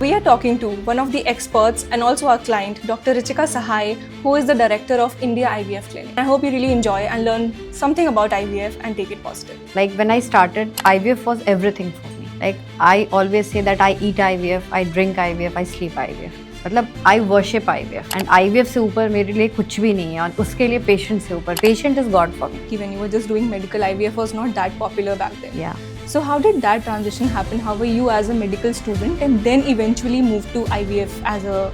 We are talking to one of the experts and also our client, Dr. Richika Sahai, who is the director of India IVF Clinic. I hope you really enjoy and learn something about IVF and take it positive. Like when I started, IVF was everything for me. Like I always say that I eat IVF, I drink IVF, I sleep IVF. मतलब I worship IVF and IVF से ऊपर मेरे लिए कुछ भी नहीं है और उसके लिए patient से ऊपर. Patient is God for me. When you were just doing medical, IVF was not that popular back then. Yeah. So how did that transition happen? How were you as a medical student and then eventually moved to IVF as a,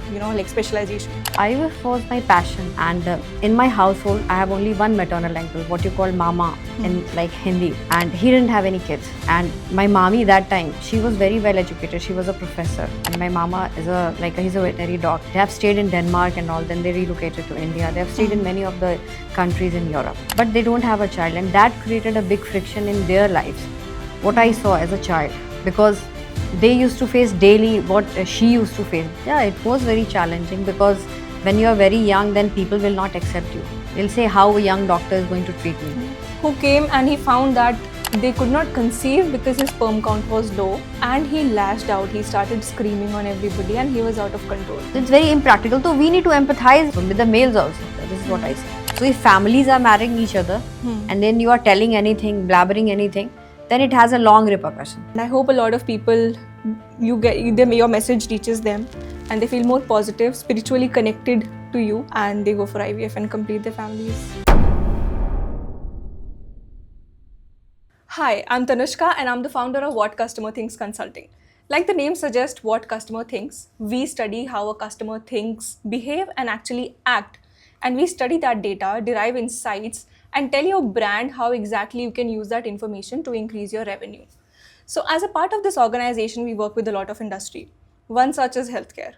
specialization? IVF was my passion and in my household I have only one maternal uncle, what you call mama in like Hindi, and he didn't have any kids. And my mommy that time, she was very well educated, she was a professor, and my mama is he's a veterinary doctor. They have stayed in Denmark and all, then they relocated to India. They have stayed in many of the countries in Europe, but they don't have a child, and that created a big friction in their lives. What I saw as a child, because they used to face daily what she used to face. Yeah, it was very challenging because when you are very young, then people will not accept you. They'll say how a young doctor is going to treat me. Who came and he found that they could not conceive because his sperm count was low, and he lashed out. He started screaming on everybody and he was out of control. It's very impractical. So we need to empathize with the males also. This is what I say. So if families are marrying each other and then you are telling anything, blabbering anything, then it has a long repercussion. And I hope a lot of people, your message reaches them and they feel more positive, spiritually connected to you, and they go for IVF and complete their families. Hi, I'm Tanushka and I'm the founder of What Customer Thinks Consulting. Like the name suggests, What Customer Thinks, we study how a customer thinks, behave and actually act. And we study that data, derive insights, and tell your brand how exactly you can use that information to increase your revenue. So as a part of this organization, we work with a lot of industry. One such is healthcare.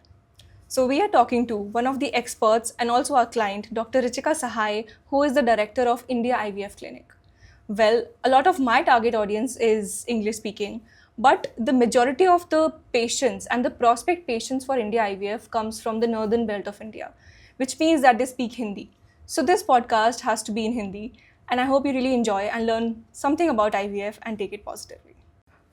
So we are talking to one of the experts and also our client, Dr. Richika Sahai, who is the director of India IVF Clinic. Well, a lot of my target audience is English speaking, but the majority of the patients and the prospect patients for India IVF comes from the northern belt of India, which means that they speak Hindi. So this podcast has to be in Hindi, and I hope you really enjoy and learn something about IVF and take it positively.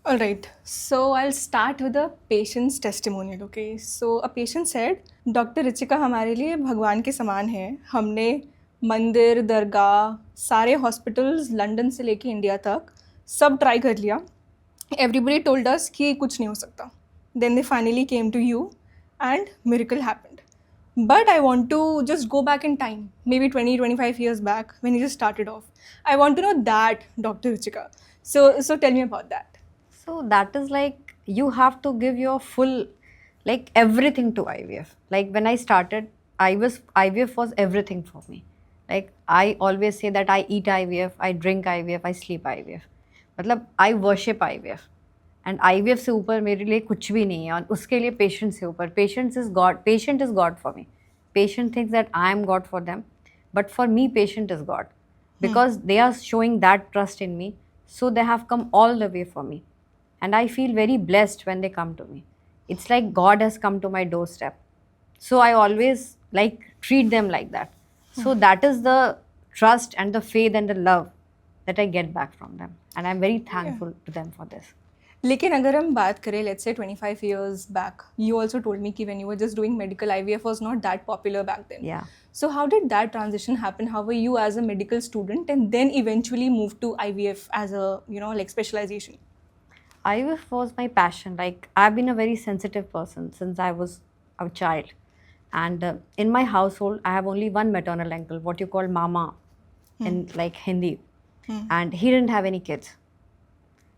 Alright, so I'll start with a patient's testimonial, okay? So a patient said, Dr. Richika हमारे लिए भगवान के समान है. हमने मंदिर, दरगाह, सारे hospitals London से लेके इंडिया तक सब ट्राई कर लिया. Everybody told us कि कुछ नहीं हो सकता. Then they finally came to you and miracle happened. But I want to just go back in time, maybe 20-25 years back when you just started off. I want to know that, Dr. Richika. So tell me about that. So that is like you have to give your full, like everything to IVF. Like when I started, IVF was everything for me. Like I always say that I eat IVF, I drink IVF, I sleep IVF. मतलब I worship IVF. And IVF से ऊपर मेरे लिए कुछ भी नहीं है और उसके लिए patient से ऊपर. Patient is God for me. Patient thinks that I am God for them, but for me patient is God, because they are showing that trust in me, so they have come all the way for me, and I feel very blessed when they come to me. It's like God has come to my doorstep, so I always like treat them like that. So that is the trust and the faith and the love that I get back from them, and I'm very thankful to them for this. लेकिन अगर हम बात करें, let's say 25 years back, you also told me कि when you were just doing medical, IVF was not that popular back then. Yeah. So how did that transition happen? How were you as a medical student and then eventually moved to IVF as a, specialization? IVF was my passion. Like I've been a very sensitive person since I was a child, and in my household I have only one maternal uncle, what you call mama in like Hindi, and he didn't have any kids.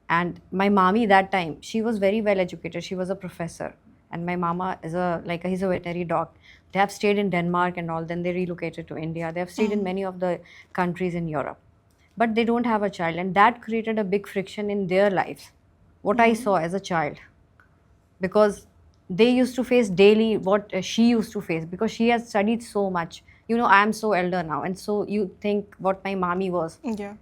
And my mommy that time, she was very well educated, she was a professor, and my mama is he's a veterinary doctor. They have stayed in Denmark and all, then they relocated to India. They have stayed in many of the countries in Europe, but they don't have a child, and that created a big friction in their lives. What I saw as a child, because they used to face daily what she used to face, because she has studied so much. I am so elder now, and so you think what my mommy was. Yeah.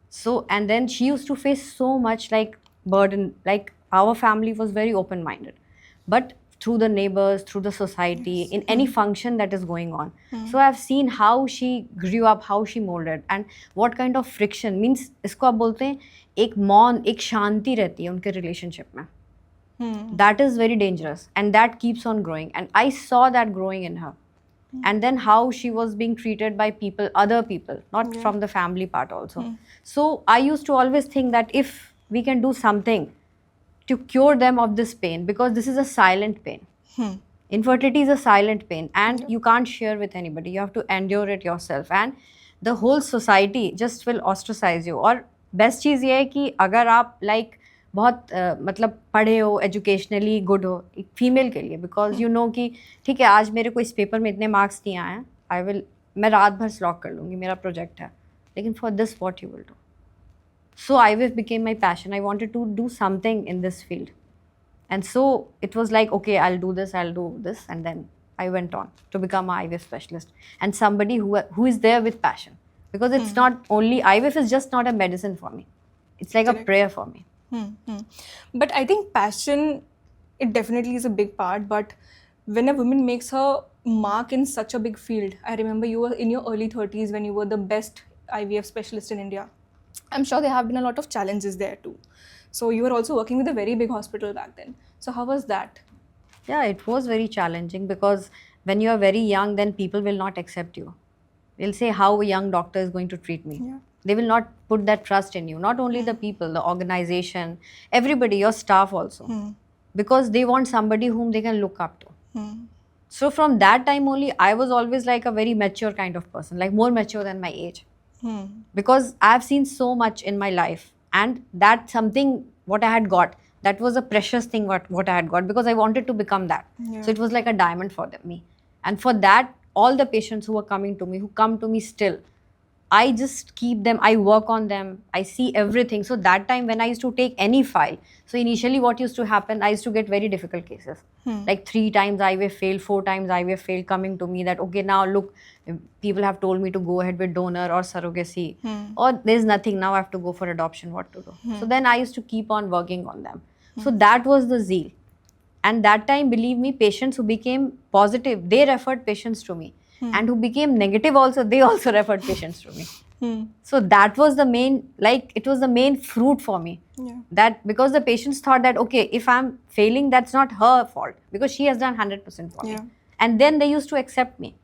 So, and then she used to face so much like burden, like our family was very open-minded, but through the neighbors, through the society, in any function that is going on. So I've seen how she grew up, how she molded, and what kind of friction means. इसको आप बोलते हैं एक मौन, एक शांति रहती है उनके relationship में. That is very dangerous, and that keeps on growing. And I saw that growing in her. And then how she was being treated by people, other people, not from the family part also. So I used to always think that if we can do something to cure them of this pain, because this is a silent pain. Infertility is a silent pain, and you can't share with anybody. You have to endure it yourself, and the whole society just will ostracize you. और best चीज़ ये है कि अगर आप like बहुत मतलब पढ़े हो, एजुकेशनली गुड हो, एक फीमेल के लिए, बिकॉज यू नो कि ठीक है आज मेरे को इस पेपर में इतने मार्क्स नहीं आए हैं, मैं रात भर स्लॉक कर लूँगी, मेरा प्रोजेक्ट है, लेकिन for this what you will do. So IVF became my passion. I wanted to do something in this field. And so it was like, okay, I'll do this. And then I went on to become an IVF specialist. And somebody who is there with passion. Because it's not only, IVF is just not a medicine for me. It's like a prayer for me. But I think passion, it definitely is a big part. But when a woman makes her mark in such a big field, I remember you were in your early 30s when you were the best IVF specialist in India. I'm sure there have been a lot of challenges there too. So you were also working with a very big hospital back then. So how was that? Yeah, it was very challenging because when you are very young, then people will not accept you. They'll say how a young doctor is going to treat me. Yeah. They will not put that trust in you. Not only the people, the organization, everybody, your staff also. Because they want somebody whom they can look up to. So from that time only, I was always like a very mature kind of person, like more mature than my age. Because I've seen so much in my life, and that's something what I had got. That was a precious thing what I had got, because I wanted to become that. So it was like a diamond for me. And for that, all the patients who are coming to me, who come to me still, I just keep them, I work on them, I see everything. So that time when I used to take any file, so initially what used to happen, I used to get very difficult cases. Like 3 times IVF failed, 4 times IVF failed, coming to me that, okay, now look, people have told me to go ahead with donor or surrogacy, or there's nothing, now I have to go for adoption, what to do? So then I used to keep on working on them. So that was the zeal. And that time, believe me, patients who became positive, they referred patients to me. And who became negative also, they also referred patients to me. So that was the main, like it was the main fruit for me. That because the patients thought that, okay, if I'm failing, that's not her fault, because she has done 100% for me. And then they used to accept me.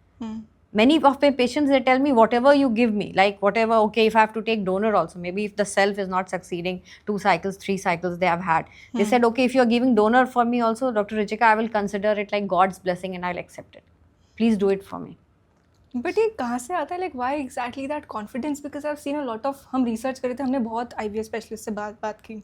Many of my patients, they tell me, whatever you give me, like whatever, okay, if I have to take donor also, maybe if the self is not succeeding, 2 cycles, 3 cycles they have had. They said, okay, if you're giving donor for me also, Dr. Richika, I will consider it like God's blessing and I'll accept it. Please do it for me. But ये कहाँ से आता है, like why exactly that confidence? Because I've seen a lot of, हम research करे थे, हमने बहुत IVF specialist से बात की.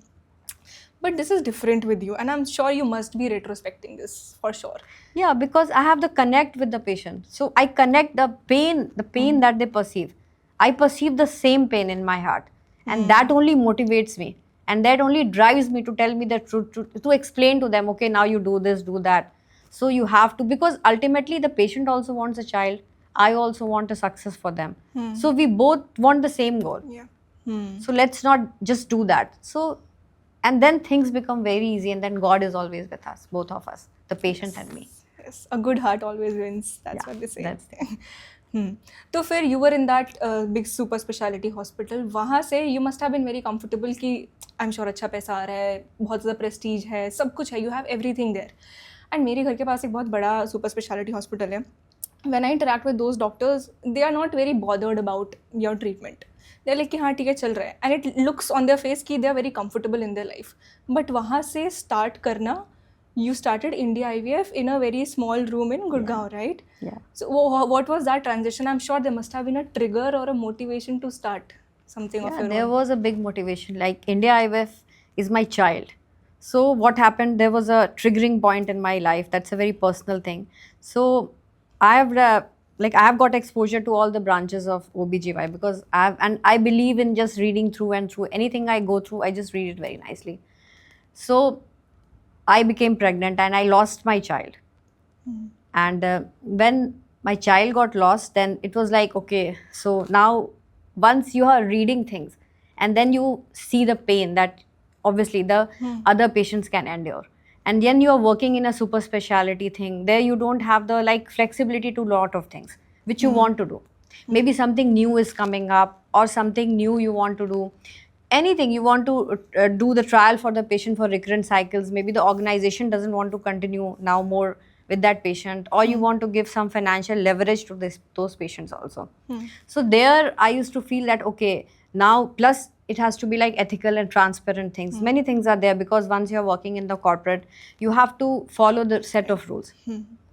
But this is different with you, and I'm sure you must be retrospecting this for sure. Yeah, because I have the connect with the patient. So I connect the pain that they perceive. I perceive the same pain in my heart. And that only motivates me. And that only drives me to tell me the truth, to explain to them, okay, now you do this, do that. So you have to, because ultimately the patient also wants a child. I also want a success for them. So we both want the same goal. So let's not just do that. So, and then things become very easy, and then God is always with us, both of us, the patient and me. Yes, a good heart always wins. That's what they say. That's तो फिर you were in that big super specialty hospital. वहाँ से you must have been very comfortable कि I'm sure अच्छा पैसा आ रहा है, बहुत ज़्यादा prestige है, सब कुछ है, you have everything there. And मेरे घर के पास एक बहुत बड़ा super specialty hospital है. When I interact with those doctors, they are not very bothered about your treatment. They're like कि हाँ ठीक है चल रहा है, and it looks on their face कि they are very comfortable in their life. But वहाँ से start करना, you started India IVF in a very small room in Gurgaon, right? Yeah. So what was that transition? I'm sure there must have been a trigger or a motivation to start something of your own. There was a big motivation. Like India IVF is my child. So what happened? There was a triggering point in my life. That's a very personal thing. So I have got exposure to all the branches of OBGY, because I believe in just reading through and through. Anything I go through, I just read it very nicely. So I became pregnant and I lost my child. And when my child got lost, then it was like, okay, so now once you are reading things and then you see the pain that obviously the other patients can endure. And then you are working in a super specialty thing. There you don't have the like flexibility to lot of things which you want to do. Maybe something new is coming up or something new you want to do. anything you want to do the trial for the patient for recurrent cycles, maybe the organization doesn't want to continue now more with that patient, or you want to give some financial leverage to those patients also. So there I used to feel that okay, now plus it has to be like ethical and transparent things. Many things are there because once you're working in the corporate, you have to follow the set of rules.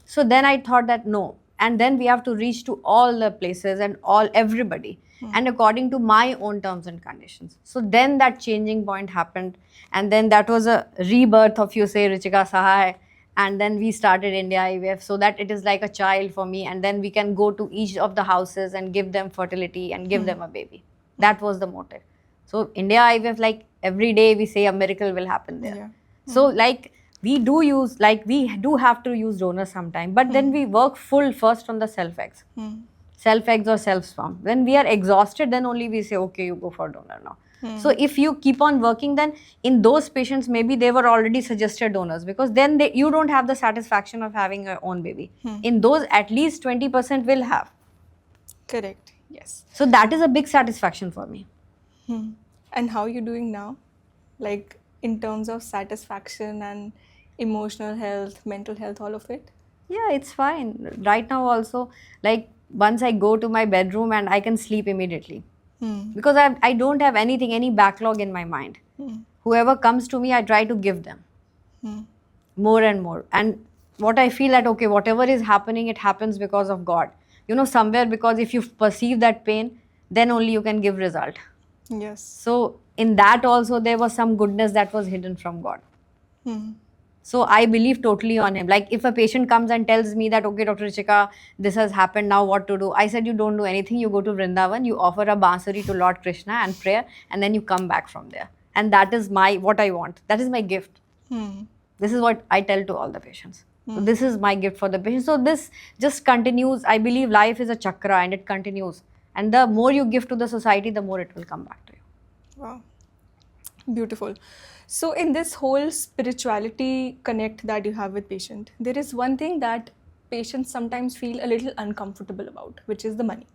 So then I thought that no, and then we have to reach to all the places and all everybody, and according to my own terms and conditions. So then that changing point happened, and then that was a rebirth of, you say, Ruchika Sahai, and then we started India IVF so that it is like a child for me, and then we can go to each of the houses and give them fertility and give them a baby. That was the motive. So India IVF, like every day we say a miracle will happen there. Yeah. So like we do have to use donors sometime, but then we work full first on the self eggs. Self eggs or self sperm. When we are exhausted, then only we say, okay, you go for donor now. So if you keep on working, then in those patients, maybe they were already suggested donors, because then you don't have the satisfaction of having your own baby. In those, at least 20% will have. Correct. Yes. So that is a big satisfaction for me. And how are you doing now? Like in terms of satisfaction and emotional health, mental health, all of it? Yeah, it's fine. Right now also, like once I go to my bedroom and I can sleep immediately. Because I don't have anything, any backlog in my mind. Whoever comes to me, I try to give them more and more. And what I feel that, okay, whatever is happening, it happens because of God. You know, somewhere, because if you perceive that pain, then only you can give result. Yes. So in that also, there was some goodness that was hidden from God. So I believe totally on him. Like if a patient comes and tells me that, okay, Dr. Ruchika, this has happened, now what to do? I said, you don't do anything. You go to Vrindavan, you offer a bansuri to Lord Krishna and prayer, and then you come back from there. And that is what I want. That is my gift. This is what I tell to all the patients. So this is my gift for the patient. So this just continues. I believe life is a chakra and it continues. And the more you give to the society, the more it will come back to you. Wow. Beautiful. So in this whole spirituality connect that you have with patient, there is one thing that patients sometimes feel a little uncomfortable about, which is the money,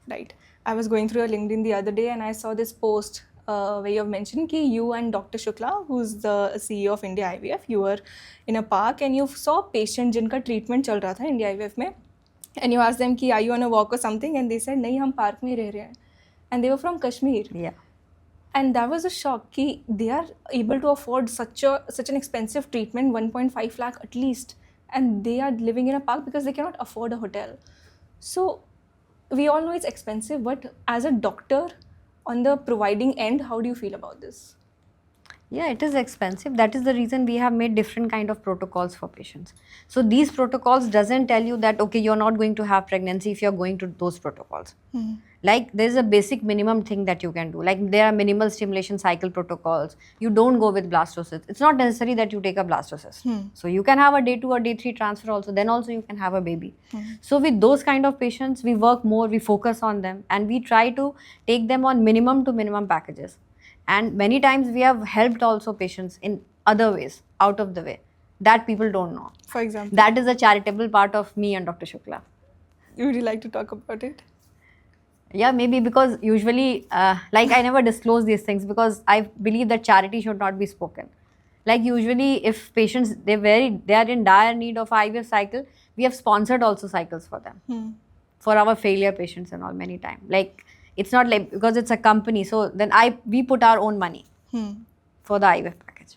right? I was going through your LinkedIn the other day and I saw this post where you have mentioned कि you and Dr. Shukla, who's the CEO of India IVF, you were in a park and you saw patient जिनका treatment चल रहा था India IVF में, and you asked them कि are you on a walk or something, and they said नहीं हम park में रह रहे हैं, and they were from Kashmir. Yeah. And that was a shock कि they are able to afford such an expensive treatment, 1.5 lakh at least, and they are living in a park because they cannot afford a hotel. So we all know it's expensive, but as a doctor on the providing end, how do you feel about this? Yeah, it is expensive. That is the reason we have made different kind of protocols for patients. So these protocols doesn't tell you that, okay, you're not going to have pregnancy if you're going to those protocols. Like there's a basic minimum thing that you can do. Like there are minimal stimulation cycle protocols. You don't go with blastocysts. It's not necessary that you take a blastocyst. So you can have a day 2 or day 3 transfer also. Then also you can have a baby. So with those kind of patients, we work more, we focus on them, and we try to take them on minimum to minimum packages. And many times we have helped also patients in other ways, out of the way, that people don't know. For example? That is the charitable part of me and Dr. Shukla. Would you like to talk about it? Yeah, maybe because usually, like I never disclose these things because I believe that charity should not be spoken. Like usually if patients, they are in dire need of IVF cycle, we have sponsored also cycles for them. For our failure patients and all many times. Like it's not like, because it's a company, so then we put our own money for the IVF package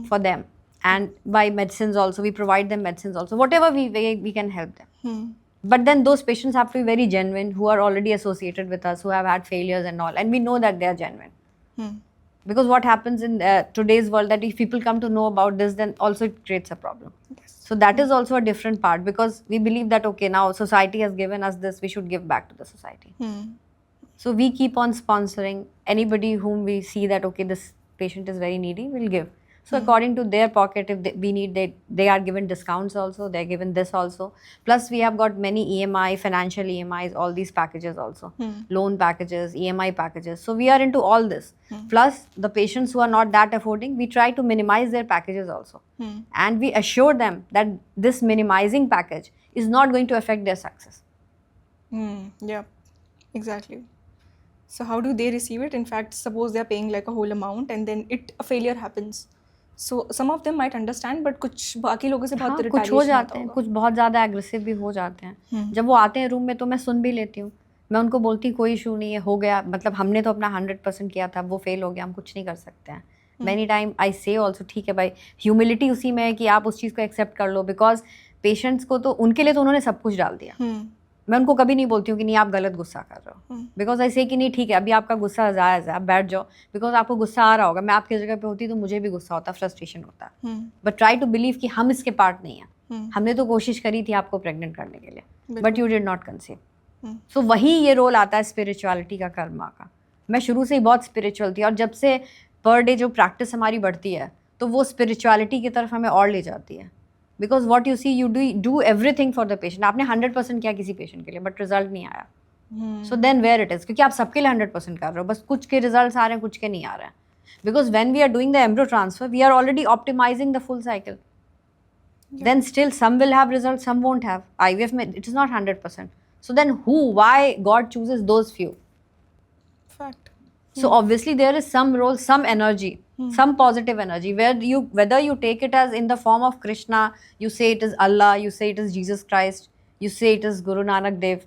for them. And by medicines also, we provide them medicines also, whatever we can help them. But then those patients have to be very genuine, who are already associated with us, who have had failures and all, and we know that they are genuine. Because what happens in today's world, that if people come to know about this, then also it creates a problem. Yes. So that is also a different part, because we believe that, okay, now society has given us this, we should give back to the society. So we keep on sponsoring anybody whom we see that, okay, this patient is very needy, we'll give. So according to their pocket, if we need, they are given discounts also, they're given this also. Plus we have got many EMI, financial EMIs, all these packages also. Loan packages, EMI packages. So we are into all this. Plus the patients who are not that affording, we try to minimize their packages also. And we assure them that this minimizing package is not going to affect their success. Yeah, exactly. So how do they receive it? In fact, suppose they are paying like a whole amount and then a failure happens. So some of them might understand, but कुछ बाकी लोगों से बहुत हाँ, कुछ हो retaliation जाते आता हैं, होगा. कुछ बहुत ज़्यादा एग्रेसिव भी हो जाते हैं. जब वो आते हैं रूम में तो मैं सुन भी लेती हूँ. मैं उनको बोलती हूँ कोई इशू नहीं है, हो गया, मतलब हमने तो अपना 100% किया था, वो फेल हो गया, हम कुछ नहीं कर सकते हैं. मैनी टाइम आई से ऑल्सो ठीक है भाई, ह्यूमिलिटी उसी में है कि आप उस चीज़ को एक्सेप्ट कर लो, बिकॉज पेशेंट्स को तो उनके लिए तो उन्होंने सब कुछ डाल दिया. मैं उनको कभी नहीं बोलती हूँ कि नहीं आप गलत गुस्सा कर रहे हो, बिकॉज ऐसे कि नहीं ठीक है अभी आपका गुस्सा जायज़ है, आप बैठ जाओ, बिकॉज आपको गुस्सा आ रहा होगा. मैं आपकी जगह पे होती तो मुझे भी गुस्सा होता, फ्रस्ट्रेशन होता. बट ट्राई टू बिलीव कि हम इसके पार्ट नहीं हैं. हमने तो कोशिश करी थी आपको प्रेग्नेंट करने के लिए, but you did not conceive. So वही ये रोल आता है स्पिरिचुअलिटी का, कर्मा का. मैं शुरू से ही बहुत स्पिरिचुअल थी, और जब से पर डे जो प्रैक्टिस हमारी बढ़ती है तो वो स्पिरिचुअलिटी की तरफ हमें और ले जाती है. Because what you see, you do everything for the patient. आपने 100% किया किसी पेशेंट के लिए, बट रिजल्ट नहीं आया. So then where it is, क्योंकि आप सबके लिए 100% कर रहे हो, बस कुछ के रिजल्ट आ रहे हैं, कुछ के नहीं आ रहे हैं. Because when we are doing the embryo transfer, we are already optimizing the full cycle. Then still some will have results, some won't have. IVF में it is not 100%. So then why God chooses those few? Fact. So obviously there is some role, some energy, some positive energy, whether you take it as in the form of Krishna, you say it is Allah, you say it is Jesus Christ, you say it is Guru Nanak Dev,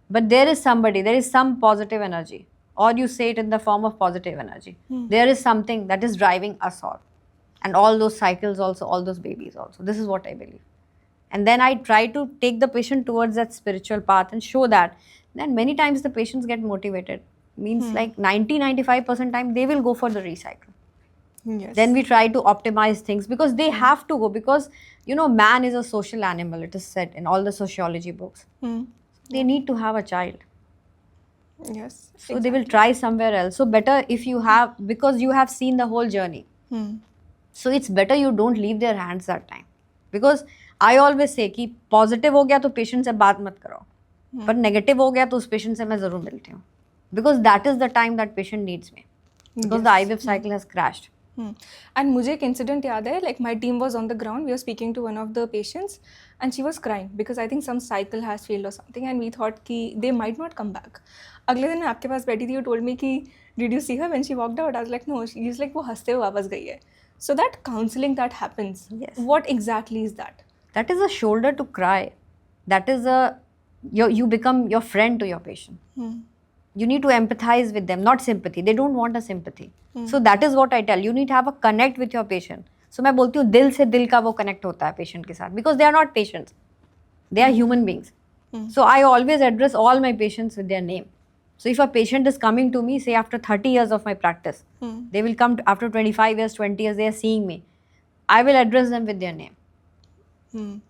but there is somebody, there is some positive energy, or you say it in the form of positive energy. There is something that is driving us all, and all those cycles also, all those babies also. This is what I believe. And then I try to take the patient towards that spiritual path and show that. Then many times the patients get motivated. Means like 90-95% time they will go for the recycle. Yes. Then we try to optimize things because they have to go, because man is a social animal, it is said in all the sociology books. They need to have a child. Yes. So they will try somewhere else. So better if you have, because you have seen the whole journey. So it's better you don't leave their hands that time. Because I always say कि positive हो गया तो patient से बात मत करो, पर negative हो गया तो उस patient से मैं ज़रूर मिलती हूँ. Because that is the time that patient needs me. Because the IVF cycle has crashed. And मुझे एक incident याद है, like my team was on the ground, we were speaking to one of the patients and she was crying because I think some cycle has failed or something and we thought कि they might not come back. अगले दिन मैं आपके पास बैठी थी, you told me कि did you see her when she walked out? I was like no, she's like वो हंसते हुए वापस गई है. So that counseling that happens, Yes. what exactly is that? That is a shoulder to cry. That is you become your friend to your patient. You need to empathize with them, not sympathy. They don't want a sympathy. So that is what I tell. You need to have a connect with your patient. So मैं बोलती हूँ दिल से दिल का वो connect होता है patient के साथ, because they are not patients. They are human beings. So I always address all my patients with their name. So if a patient is coming to me, say after 30 years of my practice, they will come after 25 years, 20 years, they are seeing me. I will address them with their name.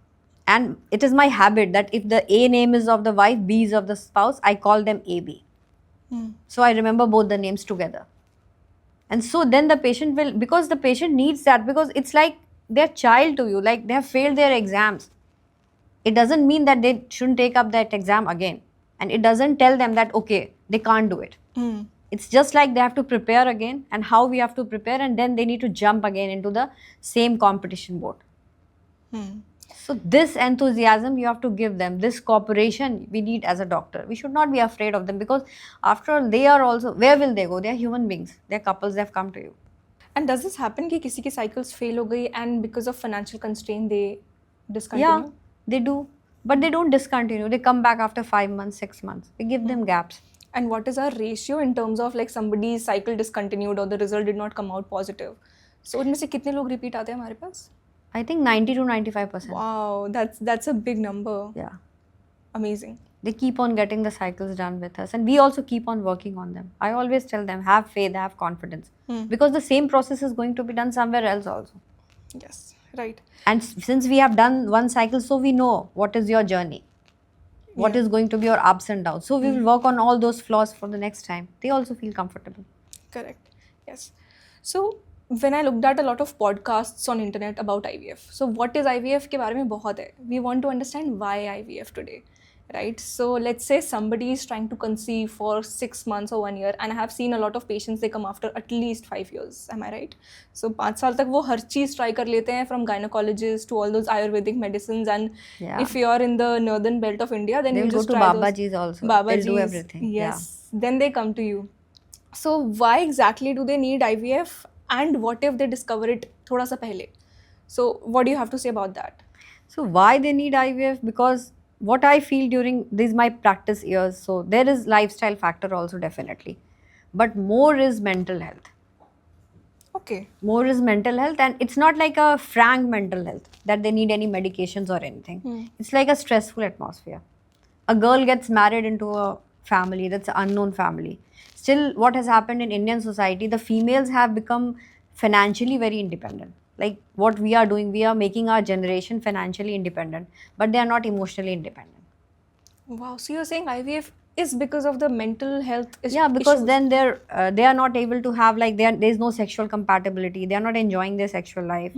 And it is my habit that if the A name is of the wife, B is of the spouse, I call them AB. So I remember both the names together. And so then the patient will, because the patient needs that, because it's like their child to you, like they have failed their exams. It doesn't mean that they shouldn't take up that exam again. And it doesn't tell them that, okay, they can't do it. It's just like they have to prepare again, and how we have to prepare, and then they need to jump again into the same competition boat. So this enthusiasm you have to give them, this cooperation we need as a doctor. We should not be afraid of them, because after all, they are also, where will they go? They are human beings. They are couples, they have come to you. And does this happen कि किसी की cycles fail हो गई and because of financial constraint they discontinue? Yeah, they do. But they don't discontinue. They come back after 5 months, 6 months. We give them gaps. And what is our ratio in terms of like somebody's cycle discontinued or the result did not come out positive? So उनमें से कितने लोग repeat आते हैं हमारे पास? I think 90 to 95%. Wow, that's a big number. Yeah. Amazing. They keep on getting the cycles done with us, and we also keep on working on them. I always tell them, have faith, have confidence, because the same process is going to be done somewhere else also. Yes, right. And since we have done one cycle, so we know what is your journey, what is going to be your ups and downs. So we will work on all those flaws for the next time. They also feel comfortable. Correct. Yes. So when I looked at a lot of podcasts on internet about IVF, so what is IVF के बारे में बहुत है. We want to understand why IVF today, right? So let's say somebody is trying to conceive for 6 months or 1 year, and I have seen a lot of patients, they come after at least 5 years. Am I right? So 5 साल तक वो हर चीज़ try कर लेते हैं, from gynecologist to all those Ayurvedic medicines, and Yeah. if you are in the northern belt of India, then They you will go just to try Babaji's those. also. Babaji's, They'll do everything. Yes. Then they come to you. So why exactly do they need IVF, and what if they discover it thoda sa pehle? So what do you have to say about that? So why they need IVF? Because what I feel during these my practice years, so there is lifestyle factor also definitely, but more is mental health. Okay. More is mental health, and it's not like a frank mental health that they need any medications or anything. It's like a stressful atmosphere. A girl gets married into a family that's an unknown family. Still, what has happened in Indian society, the females have become financially very independent. Like what we are doing, we are making our generation financially independent, but they are not emotionally independent. Wow. So you're saying IVF is because of the mental health Yeah, because issues? then they are not able to have like there's no sexual compatibility. They are not enjoying their sexual life,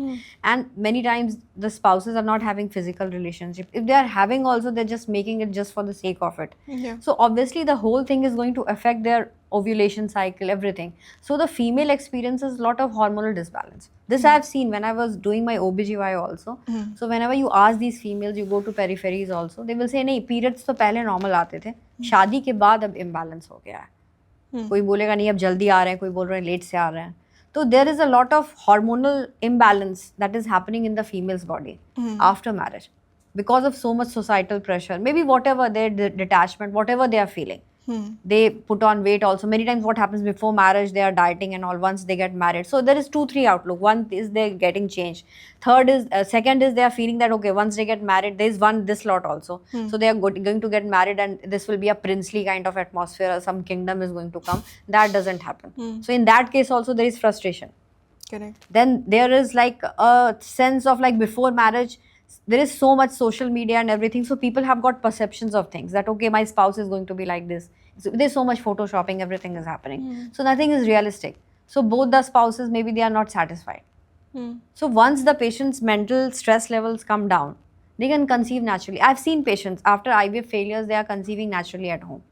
and many times the spouses are not having physical relationship. If they are having also, they're just making it just for the sake of it. Yeah. So obviously the whole thing is going to affect their ovulation cycle, everything. So the female experiences a lot of hormonal disbalance. This I have seen when I was doing my OBGY also. So whenever you ask these females, you go to peripheries also, they will say नहीं periods तो पहले normal आते थे, शादी के बाद अब imbalance हो गया है. कोई बोलेगा नहीं अब जल्दी आ रहे हैं, कोई बोल रहे हैं लेट से आ रहे हैं. तो there is a lot of hormonal imbalance that is happening in the female's body after marriage because of so much societal pressure, maybe whatever their detachment, whatever they are feeling. They put on weight also. Many times what happens before marriage, they are dieting and all. Once they get married, so there is 2 3 outlook. One is they're getting changed. Third is second is they are feeling that okay, once they get married, there is one this lot also. So they are going to get married, and this will be a princely kind of atmosphere, or some kingdom is going to come. That doesn't happen. So in that case also there is frustration. Correct. Then there is like a sense of like before marriage, there is so much social media and everything, so people have got perceptions of things that okay, my spouse is going to be like this. So there's so much photoshopping, everything is happening, so nothing is realistic. So both the spouses, maybe they are not satisfied. So once the patient's mental stress levels come down, they can conceive naturally. I've seen patients after IVF failures, they are conceiving naturally at home.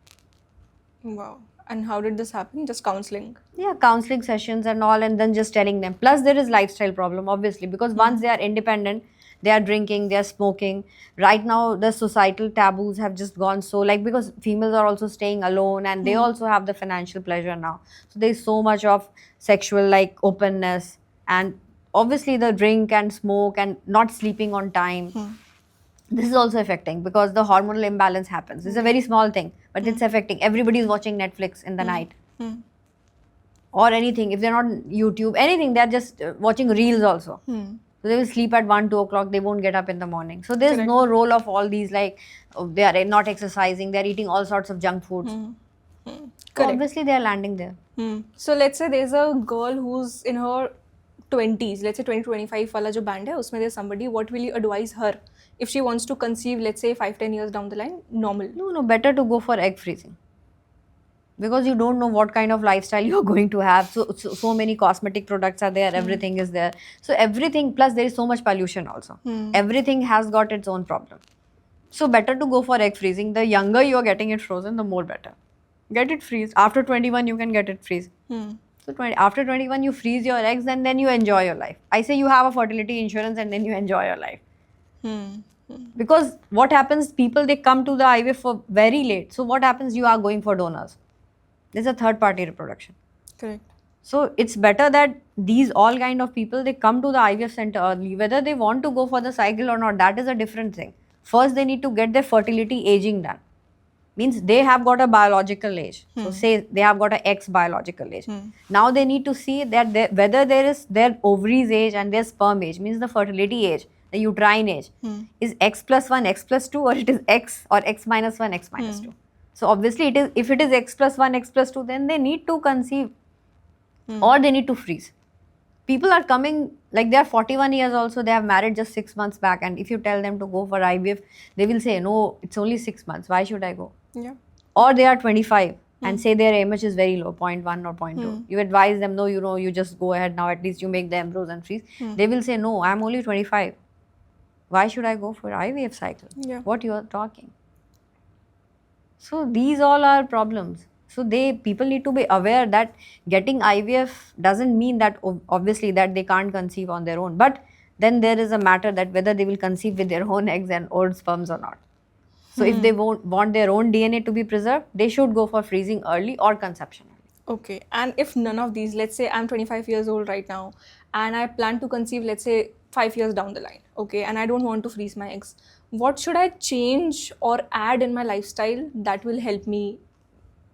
Wow. And how did this happen? Just counseling. Yeah, counseling sessions and all, and then just telling them. Plus there is lifestyle problem obviously, because once they are independent, they are drinking, they are smoking. Right now the societal taboos have just gone, so like because females are also staying alone, and they also have the financial pleasure now, so there's so much of sexual like openness, and obviously the drink and smoke and not sleeping on time. This is also affecting because the hormonal imbalance happens. It's a very small thing, but it's affecting. Everybody is watching Netflix in the night or anything. If they're not on YouTube, anything, they're just watching reels also. So they will sleep at 1 2 o'clock. They won't get up in the morning. So there's Correct. no role of all these like they are not exercising. They're eating all sorts of junk foods. So Correct. obviously they are landing there. So let's say there's a girl who's in her 20s, let's say 2025 wala jo band hai, usme there's somebody, what will you advise her if she wants to conceive, let's say 5-10 years down the line, normal? No, better to go for egg freezing. Because you don't know what kind of lifestyle you're going to have. So many cosmetic products are there, everything is there. So everything, plus there is so much pollution also. Everything has got its own problem. So better to go for egg freezing. The younger you're getting it frozen, the more better. Get it freeze. After 21, you can get it freeze. So after 21, you freeze your eggs and then you enjoy your life. I say you have a fertility insurance and then you enjoy your life. Because what happens, people, they come to the IVF for very late. So what happens, you are going for donors. There's a third party reproduction. Correct. So it's better that these all kind of people, they come to the IVF center early. Whether they want to go for the cycle or not, that is a different thing. First, they need to get their fertility aging done. Means they have got a biological age. So say they have got a X biological age. Now they need to see that whether there is their ovaries age and their sperm age, means the fertility age, the uterine age, is X plus 1, X plus 2, or it is X or X minus 1, X minus 2. So obviously it is, if it is X plus 1, X plus 2, then they need to conceive or they need to freeze. People are coming, like they are 41 years also, they have married just 6 months back, and if you tell them to go for IVF, they will say, no, it's only 6 months, why should I go? Yeah. Or they are 25 and say their AMH is very low, 0.1 or 0.2. You advise them, no, you just go ahead now, at least you make the embryos and freeze. They will say, no, I'm only 25. Why should I go for IVF cycle? Yeah. What you are talking? So these all are problems. So people need to be aware that getting IVF doesn't mean that obviously that they can't conceive on their own. But then there is a matter that whether they will conceive with their own eggs and own sperms or not. So if they want their own DNA to be preserved, they should go for freezing early or conception early. Okay. And if none of these, let's say I'm 25 years old right now and I plan to conceive, let's say 5 years down the line, okay, and I don't want to freeze my eggs, what should I change or add in my lifestyle that will help me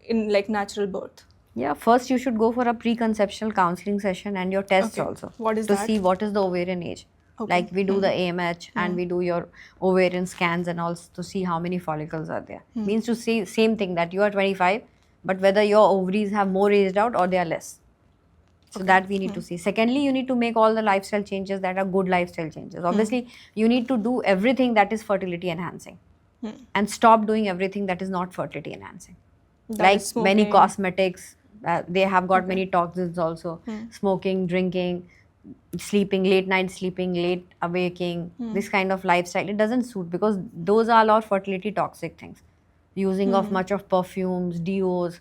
in like natural birth? Yeah, first you should go for a preconceptional counseling session and your tests Okay. also What is to that? see what is the ovarian age. Okay. Like we do the AMH and we do your ovarian scans and all to see how many follicles are there. Means to see same thing that you are 25, but whether your ovaries have more aged out or they are less. So that we need to see. Secondly, you need to make all the lifestyle changes that are good lifestyle changes. Obviously, you need to do everything that is fertility enhancing and stop doing everything that is not fertility enhancing. That Like is many smoking. cosmetics, they have got many toxins also. Smoking, drinking, sleeping, late night sleeping, late awaking, this kind of lifestyle, it doesn't suit because those are all fertility toxic things. Using of much of perfumes, deos.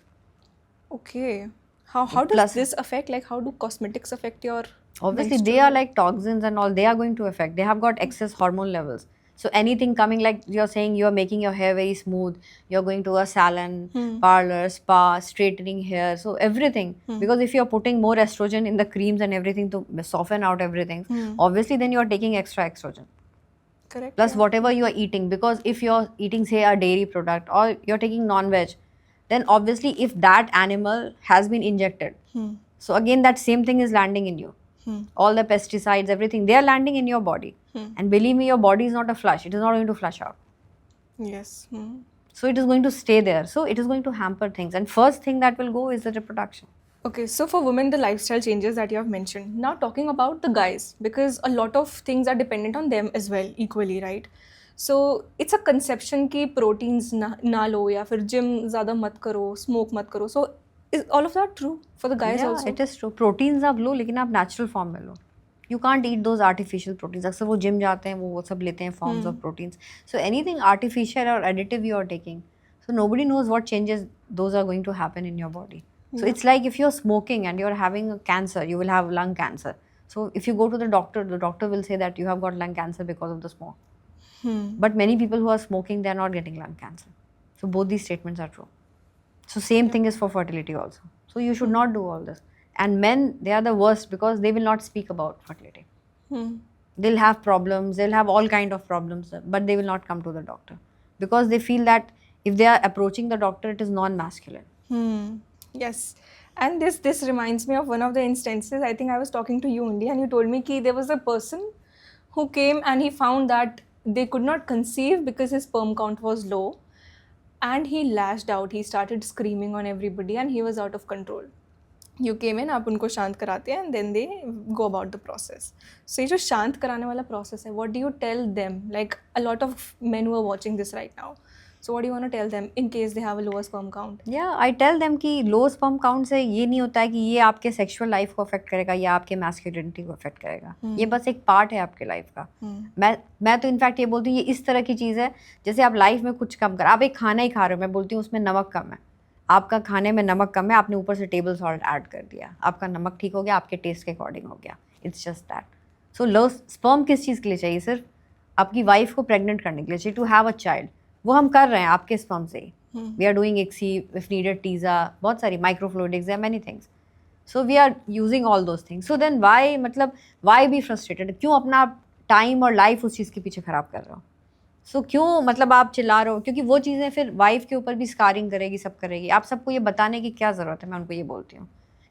Okay. How does Plus- this affect, like how do cosmetics affect your Obviously, menstrual they are health? like toxins and all, they are going to affect. They have got excess hormone levels. So anything coming, like you're saying, you're making your hair very smooth, you're going to a salon, parlor, spa, straightening hair, so everything. Because if you're putting more estrogen in the creams and everything to soften out everything, obviously then you're taking extra estrogen. Correct. Plus yeah. whatever you are eating, because if you're eating say a dairy product or you're taking non-veg, then obviously if that animal has been injected, so again that same thing is landing in you. All the pesticides, everything, they are landing in your body. And believe me, your body is not a flush, it is not going to flush out. Yes. So it is going to stay there, so it is going to hamper things, and first thing that will go is the reproduction. Okay, so for women, the lifestyle changes that you have mentioned. Now talking about the guys, because a lot of things are dependent on them as well, equally, right? So it's a conception कि proteins ना लो या फिर gym ज़्यादा मत करो, smoke मत करो. So is all of that true for the guys Yeah, also? it is true. Proteins आप लो लेकिन आप natural form में लो. You can't eat those artificial proteins. अक्सर वो gym जाते हैं वो सब लेते हैं forms of proteins. So anything artificial or additive you are taking, so nobody knows what changes those are going to happen in your body. So it's like if you're smoking and you're having a cancer, you will have lung cancer. So if you go to the doctor will say that you have got lung cancer because of the smoke. But many people who are smoking, they are not getting lung cancer. So both these statements are true. So same thing is for fertility also. So you should not do all this. And men, they are the worst because they will not speak about fertility. They'll have problems, they'll have all kind of problems, but they will not come to the doctor because they feel that if they are approaching the doctor, it is non-masculine. Yes. And this reminds me of one of the instances. I think I was talking to you only, and you told me that there was a person who came and he found that they could not conceive because his sperm count was low, and he lashed out. He started screaming on everybody, and he was out of control. You came in, आप उनको शांत कराते हैं, and then they go about the process. So ये जो शांत कराने वाला process है, what do you tell them? Like a lot of men who are watching this right now. So what do you want to tell them in case they have a lower sperm count? Yeah, I tell them कि low sperm count से ये नहीं होता है कि ये आपके sexual life को affect करेगा या आपके masculinity को affect करेगा. ये बस एक part है आपके life का. मैं तो इनफैक्ट ये बोलती हूँ ये इस तरह की चीज़ है जैसे आप लाइफ में कुछ कम कर, आप एक खाना ही खा रहे हो, मैं बोलती हूँ उसमें नमक कम है, आपका खाने में नमक कम है, आपने ऊपर से टेबल सॉल्ट ऐड कर दिया, आपका नमक ठीक हो गया, आपके टेस्ट के अकॉर्डिंग हो गया. It's just that. So low sperm किस चीज़ के लिए चाहिए? सिर्फ आपकी वाइफ को प्रेग्नेंट करने के लिए चाहिए, टू हैव अ चाइल्ड. वो हम कर रहे हैं आपके स्पर्म से ही. We are doing ICSI, if needed TESA, बहुत सारी माइक्रोफ्लूइडिक्स है, many things. So we are using all those things. So then why, मतलब वाई बी फ्रस्ट्रेटेड? क्यों अपना टाइम और लाइफ उस चीज़ के पीछे ख़राब कर रहे हो? सो क्यों मतलब आप चिल्ला रहे हो? क्योंकि वो चीज़ें फिर वाइफ के ऊपर भी स्कारिंग करेगी, सब करेगी. आप सबको ये बताने की क्या ज़रूरत है? मैं उनको ये बोलती हूँ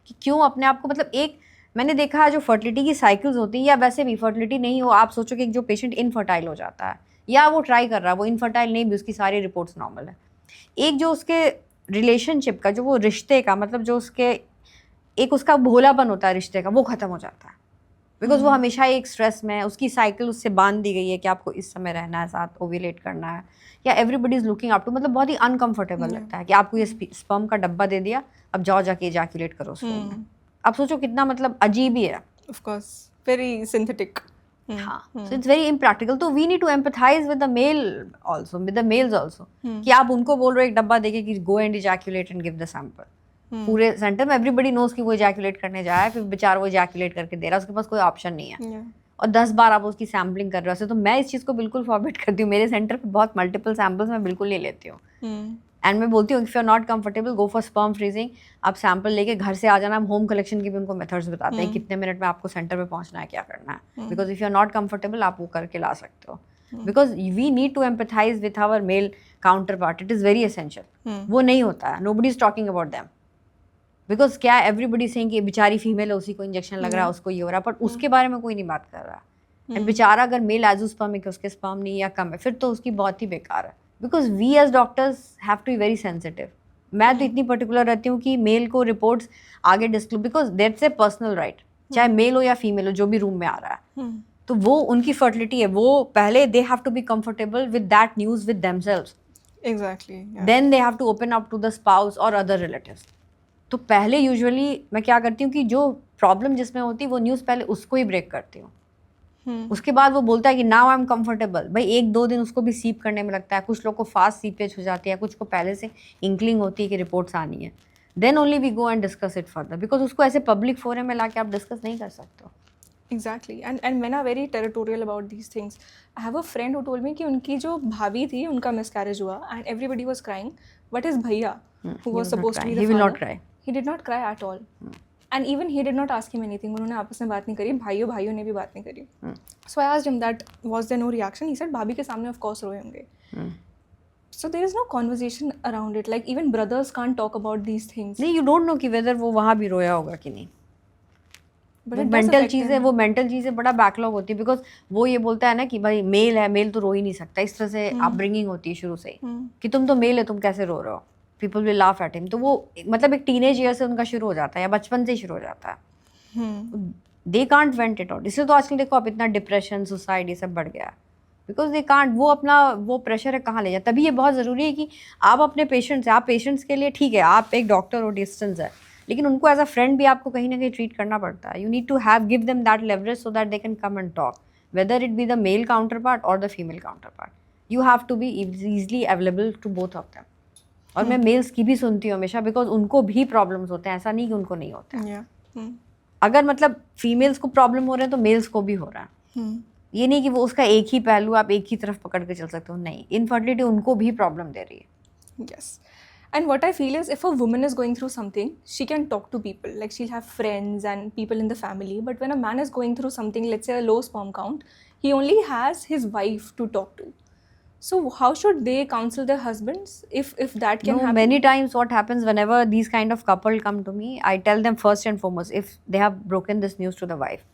कि क्यों अपने आप को, मतलब एक मैंने देखा है जो फर्टिलिटी की साइकिल्स होती हैं, या वैसे भी फर्टिलिटी नहीं हो, आप सोचो कि एक जो पेशेंट इनफर्टाइल हो जाता है या वो ट्राई कर रहा है, वो इनफर्टाइल नहीं भी, उसकी सारी रिपोर्ट्स नॉर्मल है, एक जो उसके रिलेशनशिप का, जो वो रिश्ते का, मतलब जो उसके एक उसका भोलापन होता है रिश्ते का, वो ख़त्म हो जाता है. बिकॉज वो हमेशा एक स्ट्रेस में है, उसकी साइकिल उससे बांध दी गई है कि आपको इस समय रहना है, साथ ओव्यूलेट करना है, या everybody is looking up to, मतलब बहुत ही अनकंफर्टेबल लगता है कि आपको ये स्पर्म का डब्बा दे दिया, अब जाओ जाके इजैकुलेट करो उसको. आप सोचो कितना मतलब अजीब ही है. Of course, very synthetic. हाँ, so it's very impractical. तो we need to empathize with the male also, with the males also. कि आप उनको बोल रहे हो एक डब्बा देके कि go and ejaculate and give the sample. पूरे सेंटर में everybody knows कि वो ejaculate करने जाए, फिर बेचारा वो ejaculate करके दे रहा है, उसके पास कोई ऑप्शन नहीं है. Yeah. और 10 बार आप उसकी सैम्पलिंग कर रहे हो. तो मैं इस चीज़ को बिल्कुल फॉरवर्ड करती हूँ. मेरे सेंटर पे बहुत मल्टीपल सैम्पल्स मैं बिल्कुल ले लेती हूँ. एंड मैं बोलती हूँ if you are not comfortable go for sperm freezing. आप सैंपल लेके घर से आ जाना. हम होम कलेक्शन के भी उनको मेथड्स बताते हैं कितने मिनट में आपको सेंटर पे पहुंचना है, क्या करना है. Because if you are not comfortable आप वो करके ला सकते हो. Because we need to empathize with our male counterpart. It is very essential. वो नहीं होता है. Nobody is talking about them. Because क्या एवरीबडी सेइंग कि बेचारी फीमेल है, उसी को इंजेक्शन लग रहा है, उसको ये हो रहा है, पर उसके बारे में कोई नहीं बात कर रहा. एंड बेचारा अगर मेल एजोस्पर्मिक है, उसके स्पर्म नहीं या कम है, फिर तो उसकी बहुत ही बेकार है. Because we as doctors have to be very sensitive. मैं तो इतनी पर्टिकुलर रहती हूँ कि मेल को रिपोर्ट्स आगे disclose, because that's a personal right. चाहे मेल हो या फीमेल हो, जो भी रूम में आ रहा है, तो वो उनकी फर्टिलिटी है. वो पहले they have to be comfortable with that news with themselves. Exactly. Then they have to open up to the spouse और अदर रिलेटिव्स. तो पहले यूजुअली मैं क्या करती हूँ कि जो प्रॉब्लम जिसमें होती है वो न्यूज़ पहले उसको ही ब्रेक करती हूँ. उसके बाद वो बोलता है कि नाउ आई एम कंफर्टेबल. भाई 1-2 दिन उसको भी सीप करने में लगता है. कुछ लोग को फास्ट सीपेज हो जाती है, कुछ को पहले से इंक्लिंग होती है कि रिपोर्ट्स आनी है. Then only we go and discuss it further. Because उसको ऐसे पब्लिक फोरम में लाके आप डिस्कस नहीं कर सकते हो. Exactly. And men are very territorial about these things. I have a friend who told me कि उनकी जो भाभी थी उनका miscarriage हुआ and everybody was crying, but his भैया who was supposed to be the He will not father, cry. he did not cry at all. And even he did not ask him anything. उन्होंने आपस में बात नहीं करी, भाइयों ने भी बात नहीं करी. So I asked him that was there no reaction? He said भाभी के सामने of course रोए होंगे. So there is no conversation around it. Like even brothers can't talk about these things. नहीं, you don't know कि whether वो वहाँ भी रोया होगा कि नहीं. But वो it does मेंटल affect चीज़ है. him. वो मेंटल चीज़ है, बड़ा बैकलॉग होती है. बिकॉज वो ये बोलता है ना कि भाई मेल है, मेल तो रो ही नहीं सकता. इस तरह से अपब्रिंगिंग होती है शुरू से ही कि तुम तो मेल है, तुम कैसे रो रहे हो. People will laugh at him. तो वो मतलब एक टीनेज ईयर से उनका शुरू हो जाता है या बचपन से ही शुरू हो जाता है. They can't went it out. इसलिए तो आजकल देखो आप इतना डिप्रेशन, सुसाइड ये सब बढ़ गया है. Because they can't. वो अपना वो प्रेशर है कहाँ ले जाए. तभी ये बहुत ज़रूरी है कि आप अपने पेशेंट्स हैं, आप पेशेंट्स के लिए ठीक है आप एक डॉक्टर हो, डिस्टेंस है, लेकिन उनको एज अ फ्रेंड भी आपको कहीं ना कहीं ट्रीट करना पड़ता है. You need to have give them that leverage so that they can come and talk, whether it be the male counterpart और the female counterpart. You have to be easily available to both of them. और मैं mails की भी सुनती हूँ हमेशा, because उनको भी प्रॉब्लम्स होते हैं. ऐसा नहीं कि उनको नहीं होते हैं. Yeah. अगर मतलब फीमेल्स को प्रॉब्लम हो रहे हैं तो मेल्स को भी हो रहा है. ये नहीं कि वो उसका एक ही पहलू आप एक ही तरफ पकड़ के चल सकते हो. नहीं, इनफर्टिलिटी उनको भी प्रॉब्लम दे रही है. Yes. And what I feel is if a woman is going through something, she can talk to people. Like she'll have friends and people in the family. But when a man is going through something, let's say a low sperm count, he only has his wife to talk to. So how should they counsel their husbands if that can No, happen? many times what happens whenever these kind of couple come to me, I tell them first and foremost, if they have broken this news to the wife,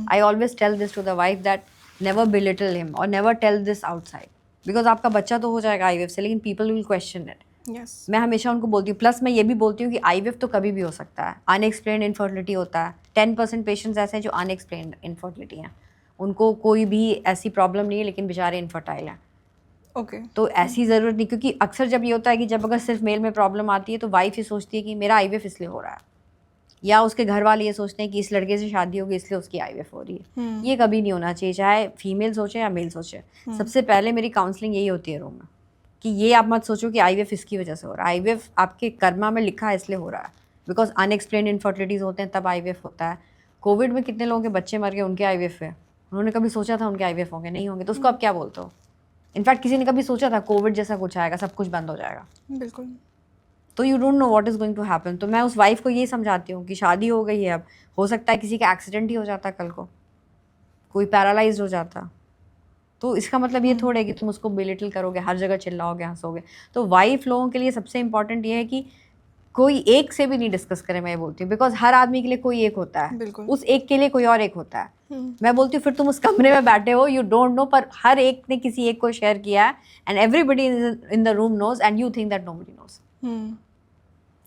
I always tell this to the wife that never belittle him or never tell this outside. Because आपका बच्चा तो हो जाएगा IVF से, लेकिन people will question it. Yes. मैं हमेशा उनको बोलती हूँ. प्लस मैं ये भी बोलती हूँ कि IVF तो कभी भी हो सकता है. अनएक्सप्लेन्ड इनफर्टिलिटी होता है. 10% पेशेंट्स ऐसे हैं जो अनएक्सप्लेन्ड इनफर्टिलिटी हैं. उनको कोई भी ऐसी प्रॉब्लम नहीं है, लेकिन बेचारे इनफर्टाइल हैं. Okay. तो ऐसी ज़रूरत नहीं, क्योंकि अक्सर जब ये होता है कि जब अगर सिर्फ मेल में प्रॉब्लम आती है तो वाइफ ये सोचती है कि मेरा IVF इसलिए हो रहा है, या उसके घर वाले ये सोचते हैं कि इस लड़के से शादी होगी इसलिए उसकी IVF हो रही है. ये कभी नहीं होना चाहिए, चाहे फीमेल सोचे या मेल सोचे. सबसे पहले मेरी काउंसलिंग यही होती है रूम में कि ये आप मत सोचो कि IVF इसकी वजह से हो रहा है. IVF आपके कर्मा में लिखा है इसलिए हो रहा है. बिकॉज अनएक्सप्लेन्ड इनफर्टिलिटीज़ होते हैं तब IVF होता है. कोविड में कितने लोगों के बच्चे मर गए, उनके IVF है. उन्होंने कभी सोचा था उनके IVF होंगे? नहीं होंगे. तो उसको आप क्या बोलते हो? इनफैक्ट किसी ने कभी सोचा था कोविड जैसा कुछ आएगा, सब कुछ बंद हो जाएगा? बिल्कुल. तो you don't know what is going to happen. तो मैं उस वाइफ को ये समझाती हूँ कि शादी हो गई है, अब हो सकता है किसी का एक्सीडेंट ही हो जाता कल को, कोई पैरालाइज हो जाता. तो इसका मतलब ये थोड़ा है कि तुम उसको बिलिटल करोगे, हर जगह चिल्लाओगे, हंसोगे. तो वाइफ लोगों के लिए सबसे इंपॉर्टेंट ये है कि कोई एक से भी नहीं डिस्कस करे. मैं ये बोलती हूँ बिकॉज हर आदमी के लिए कोई एक होता है, बिल्कुल. उस एक के लिए कोई और एक होता है. मैं बोलती हूँ फिर तुम उस कमरे में बैठे हो, यू डोंट नो, पर हर एक ने किसी एक को शेयर किया है and everybody in the room knows and you think that nobody knows.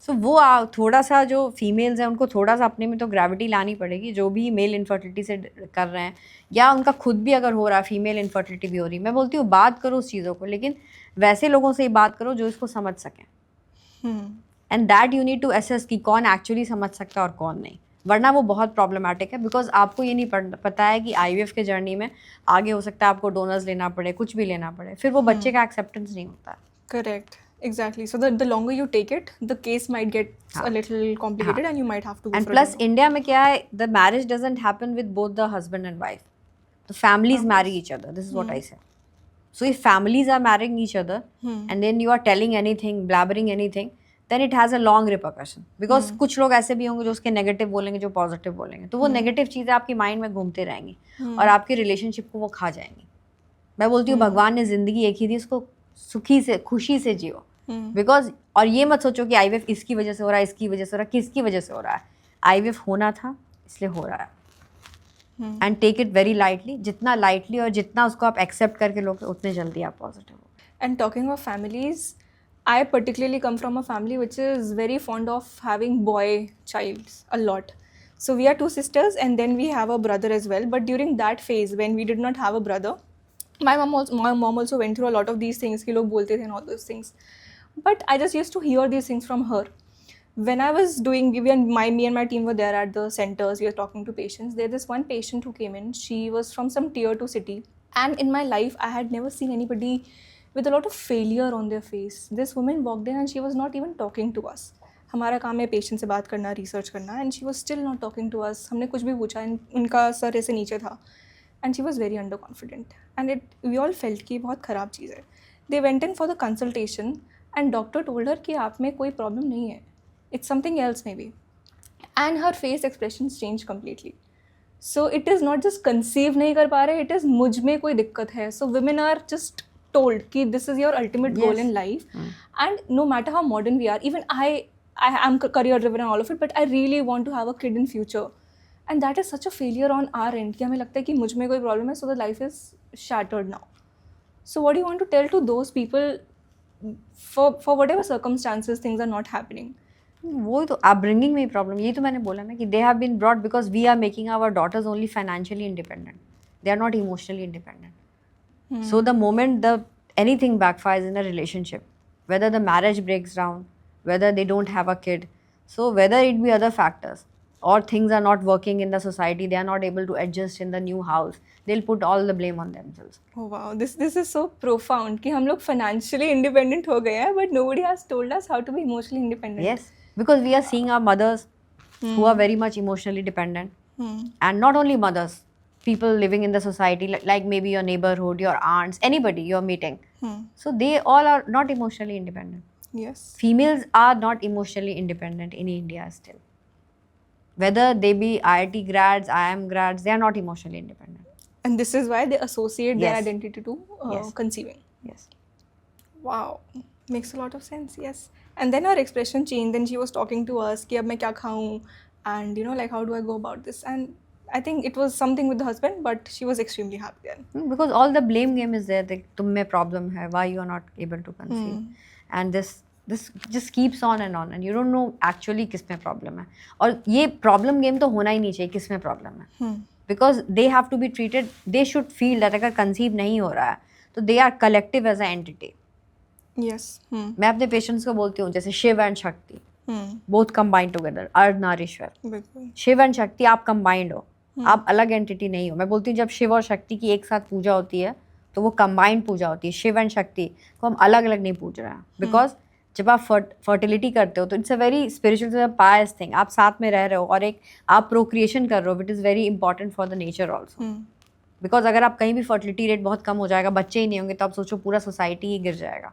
So वो थोड़ा सा जो फीमेल्स हैं उनको थोड़ा सा अपने में तो ग्रेविटी लानी पड़ेगी, जो भी मेल इनफर्टिलिटी से कर रहे हैं या उनका खुद भी अगर हो रहा है, फीमेल इनफर्टिलिटी भी हो रही है. मैं बोलती हूँ बात करो उस चीज़ों को, लेकिन वैसे लोगों से ही बात करो जो इसको समझ सकें. And that you need to assess कि कौन एक्चुअली समझ सकता है और कौन नहीं, वरना वो बहुत प्रॉब्लमेटिक है. बिकॉज आपको ये नहीं पता है कि IVF के जर्नी में आगे हो सकता है आपको डोनर्स लेना पड़े, कुछ भी लेना पड़े, फिर वो बच्चे का एक्सेप्टेंस नहीं होता है. Correct. Exactly. So the longer you take it, the case might get a little complicated and you might have to go And for plus a India में क्या है, the marriage doesn't happen with both the husband and wife. The families marry each other. This is what I say. So if families are marrying each other and then you are telling anything, blabbering anything, then it has a long repercussion. Because कुछ लोग ऐसे भी होंगे जो उसके negative बोलेंगे, जो positive बोलेंगे, तो वो नेगेटिव चीज़ें आपकी माइंड में घूमते रहेंगी और आपकी रिलेशनशिप को वो खा जाएंगी. मैं बोलती हूँ भगवान ने जिंदगी एक ही दी, उसको सुखी से खुशी से जियो. बिकॉज और ये मत सोचो कि आईवीएफ इसकी वजह से हो रहा है, इसकी वजह से हो रहा है, किसकी वजह से हो रहा है. आईवीएफ होना था इसलिए हो रहा है. And take it very lightly. जितना लाइटली और जितना उसको आप एक्सेप्ट करके लोगे उतने जल्दी आप पॉजिटिव हो. And talking of families, I particularly come from a family which is very fond of having boy childs a lot. So we are two sisters and then we have a brother as well. But during that phase when we did not have a brother, my mom also went through a lot of these things कि लोग बोलते थे and all those things. But I just used to hear these things from her. When I was doing, me and my team were there at the centers, we were talking to patients. There's this one patient who came in. She was from some tier 2 city. And in my life, I had never seen anybody with a lot of failure on their face. This woman walked in and she was not even talking to us. हमारा काम है patient से बात करना, research करना, and she was still not talking to us. हमने कुछ भी पूछा, उनका सर ऐसे नीचे था and she was very under confident and we all felt कि बहुत ख़राब चीज़ है. They went in for the consultation and doctor told her कि आप में कोई प्रॉब्लम नहीं है, it's something else maybe, and her face expressions changed completely. So it is not just conceive नहीं कर पा रहे, it is मुझ में कोई दिक्कत है. So women are just told कि this is your ultimate goal in life. And no matter how modern we are, even I am career driven and all of it, but I really want to have a kid in future, and that is such a failure on our end कि हमें लगता है कि मुझ में कोई problem है, so the life is shattered now. So what do you want to tell to those people for whatever circumstances things are not happening? वो तो अपब्रिंगिंग में ही प्रॉब्लम. यही तो मैंने बोला ना कि they have been brought because we are making our daughters only financially independent. They are not emotionally independent. So the moment the anything backfires in a relationship, whether the marriage breaks down, whether they don't have a kid, so whether it be other factors or things are not working in the society, they are not able to adjust in the new house, they'll put all the blame on themselves. Oh wow, this is so profound कि हम लोग financially independent हो गए हैं, but nobody has told us how to be emotionally independent. Yes, because we are seeing our mothers who are very much emotionally dependent. And not only mothers, people living in the society, like maybe your neighborhood, your aunts, anybody you're meeting. So they all are not emotionally independent. Yes. Females are not emotionally independent in India still. Whether they be IIT grads, IIM grads, they are not emotionally independent. And this is why they associate their Yes. identity to Yes. conceiving. Yes. Wow, makes a lot of sense. Yes. And then her expression changed. Then she was talking to us कि अब मैं क्या खाऊं, and like how do I go about this? And I think it was something with the husband, but she was extremely happy then. Because all the blame game is there. That तुम में problem है, why you are not able to conceive, and this just keeps on, and you don't know actually किस में problem है. और ये problem game तो होना ही नहीं चाहिए किस में problem है. Because they have to be treated. They should feel that अगर conceive नहीं हो रहा है तो they are collective as an entity. Yes. मैं अपने पेशेंट्स को बोलती हूँ जैसे शिव एंड शक्ति, both combined together, अर्धनारीश्वर. बिल्कुल. शिव एंड शक्ति आप कंबाइंड हो, आप अलग एंटिटी नहीं हो. मैं बोलती हूँ जब शिव और शक्ति की एक साथ पूजा होती है तो वो कंबाइंड पूजा होती है. शिव एंड शक्ति को हम अलग अलग नहीं पूज रहे हैं. बिकॉज जब आप फर्टिलिटी करते हो तो it's a very spiritual pious thing. आप साथ में रह रहे हो और एक आप प्रोक्रिएशन कर रहे हो, it is very important for the nature also. Because अगर आप कहीं भी फर्टिलिटी रेट बहुत कम हो जाएगा, बच्चे ही नहीं होंगे, तो आप सोचो पूरा सोसाइटी ही गिर जाएगा.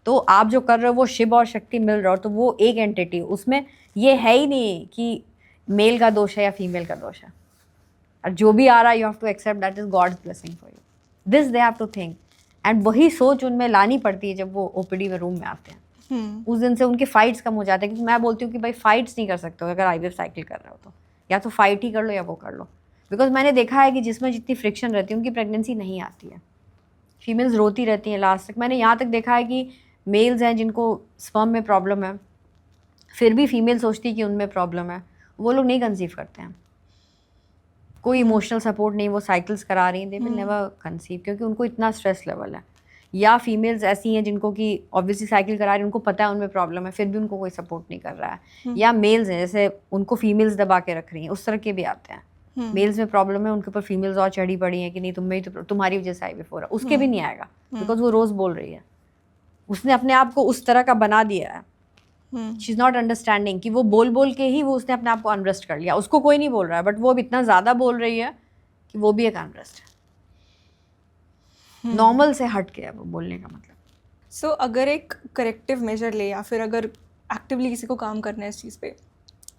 तो आप जो कर रहे हो वो शिव और शक्ति मिल रहा हो तो वो एक एंटिटी, उसमें ये है ही नहीं कि मेल का दोष है या फीमेल का दोष है. और जो भी आ रहा है you have to accept that is God's blessing for you. This they have to think. And वही सोच उनमें लानी पड़ती है जब वो ओपीडी में रूम में आते हैं. उस दिन से उनके फाइट्स कम हो जाते हैं. क्योंकि मैं बोलती हूँ कि भाई फाइट्स नहीं कर सकते हो अगर आईवीएफ साइकिल कर रहे हो तो, या तो फाइट ही कर लो या वो कर लो. बिकॉज मैंने देखा है कि जिसमें जितनी फ्रिक्शन रहती है उनकी प्रेगनेंसी नहीं आती है. फीमेल्स रोती रहती हैं लास्ट तक. मैंने यहाँ तक देखा है कि मेल्स हैं जिनको स्पर्म में प्रॉब्लम है, फिर भी फीमेल सोचती है कि उनमें प्रॉब्लम है, वो लोग नहीं कंसीव करते हैं. कोई इमोशनल सपोर्ट नहीं, वो साइकिल्स करा रही हैं, दे विल नेवर कंसीव क्योंकि उनको इतना स्ट्रेस लेवल है. या फीमेल्स ऐसी हैं जिनको कि ऑब्वियसली साइकिल करा रही हैं, उनको पता है उनमें प्रॉब्लम है, फिर भी उनको कोई सपोर्ट नहीं कर रहा है. या मेल्स हैं जैसे उनको फीमेल्स दबा के रख रही हैं, उस तरह के भी आते हैं. मेल्स में प्रॉब्लम है, उनके ऊपर फीमेल्स और चढ़ी पड़ी हैं कि नहीं तुम्हें तो तुम्हारी वजह से आईवीएफ हो रहा है. उसके भी नहीं आएगा बिकॉज वो रोज़ बोल रही है. उसने अपने आप को उस तरह का बना दिया है. शी इज़ नॉट अंडरस्टैंडिंग कि वो बोल बोल के ही वो उसने अपने आप को अनरेस्ट कर लिया. उसको कोई नहीं बोल रहा है बट वो अब इतना ज़्यादा बोल रही है कि वो भी एक अनरेस्ट है. नॉर्मल से हट के है वो बोलने का मतलब। सो अगर एक करेक्टिव मेजर ले या फिर अगर एक्टिवली किसी को काम करना है इस चीज़ पे,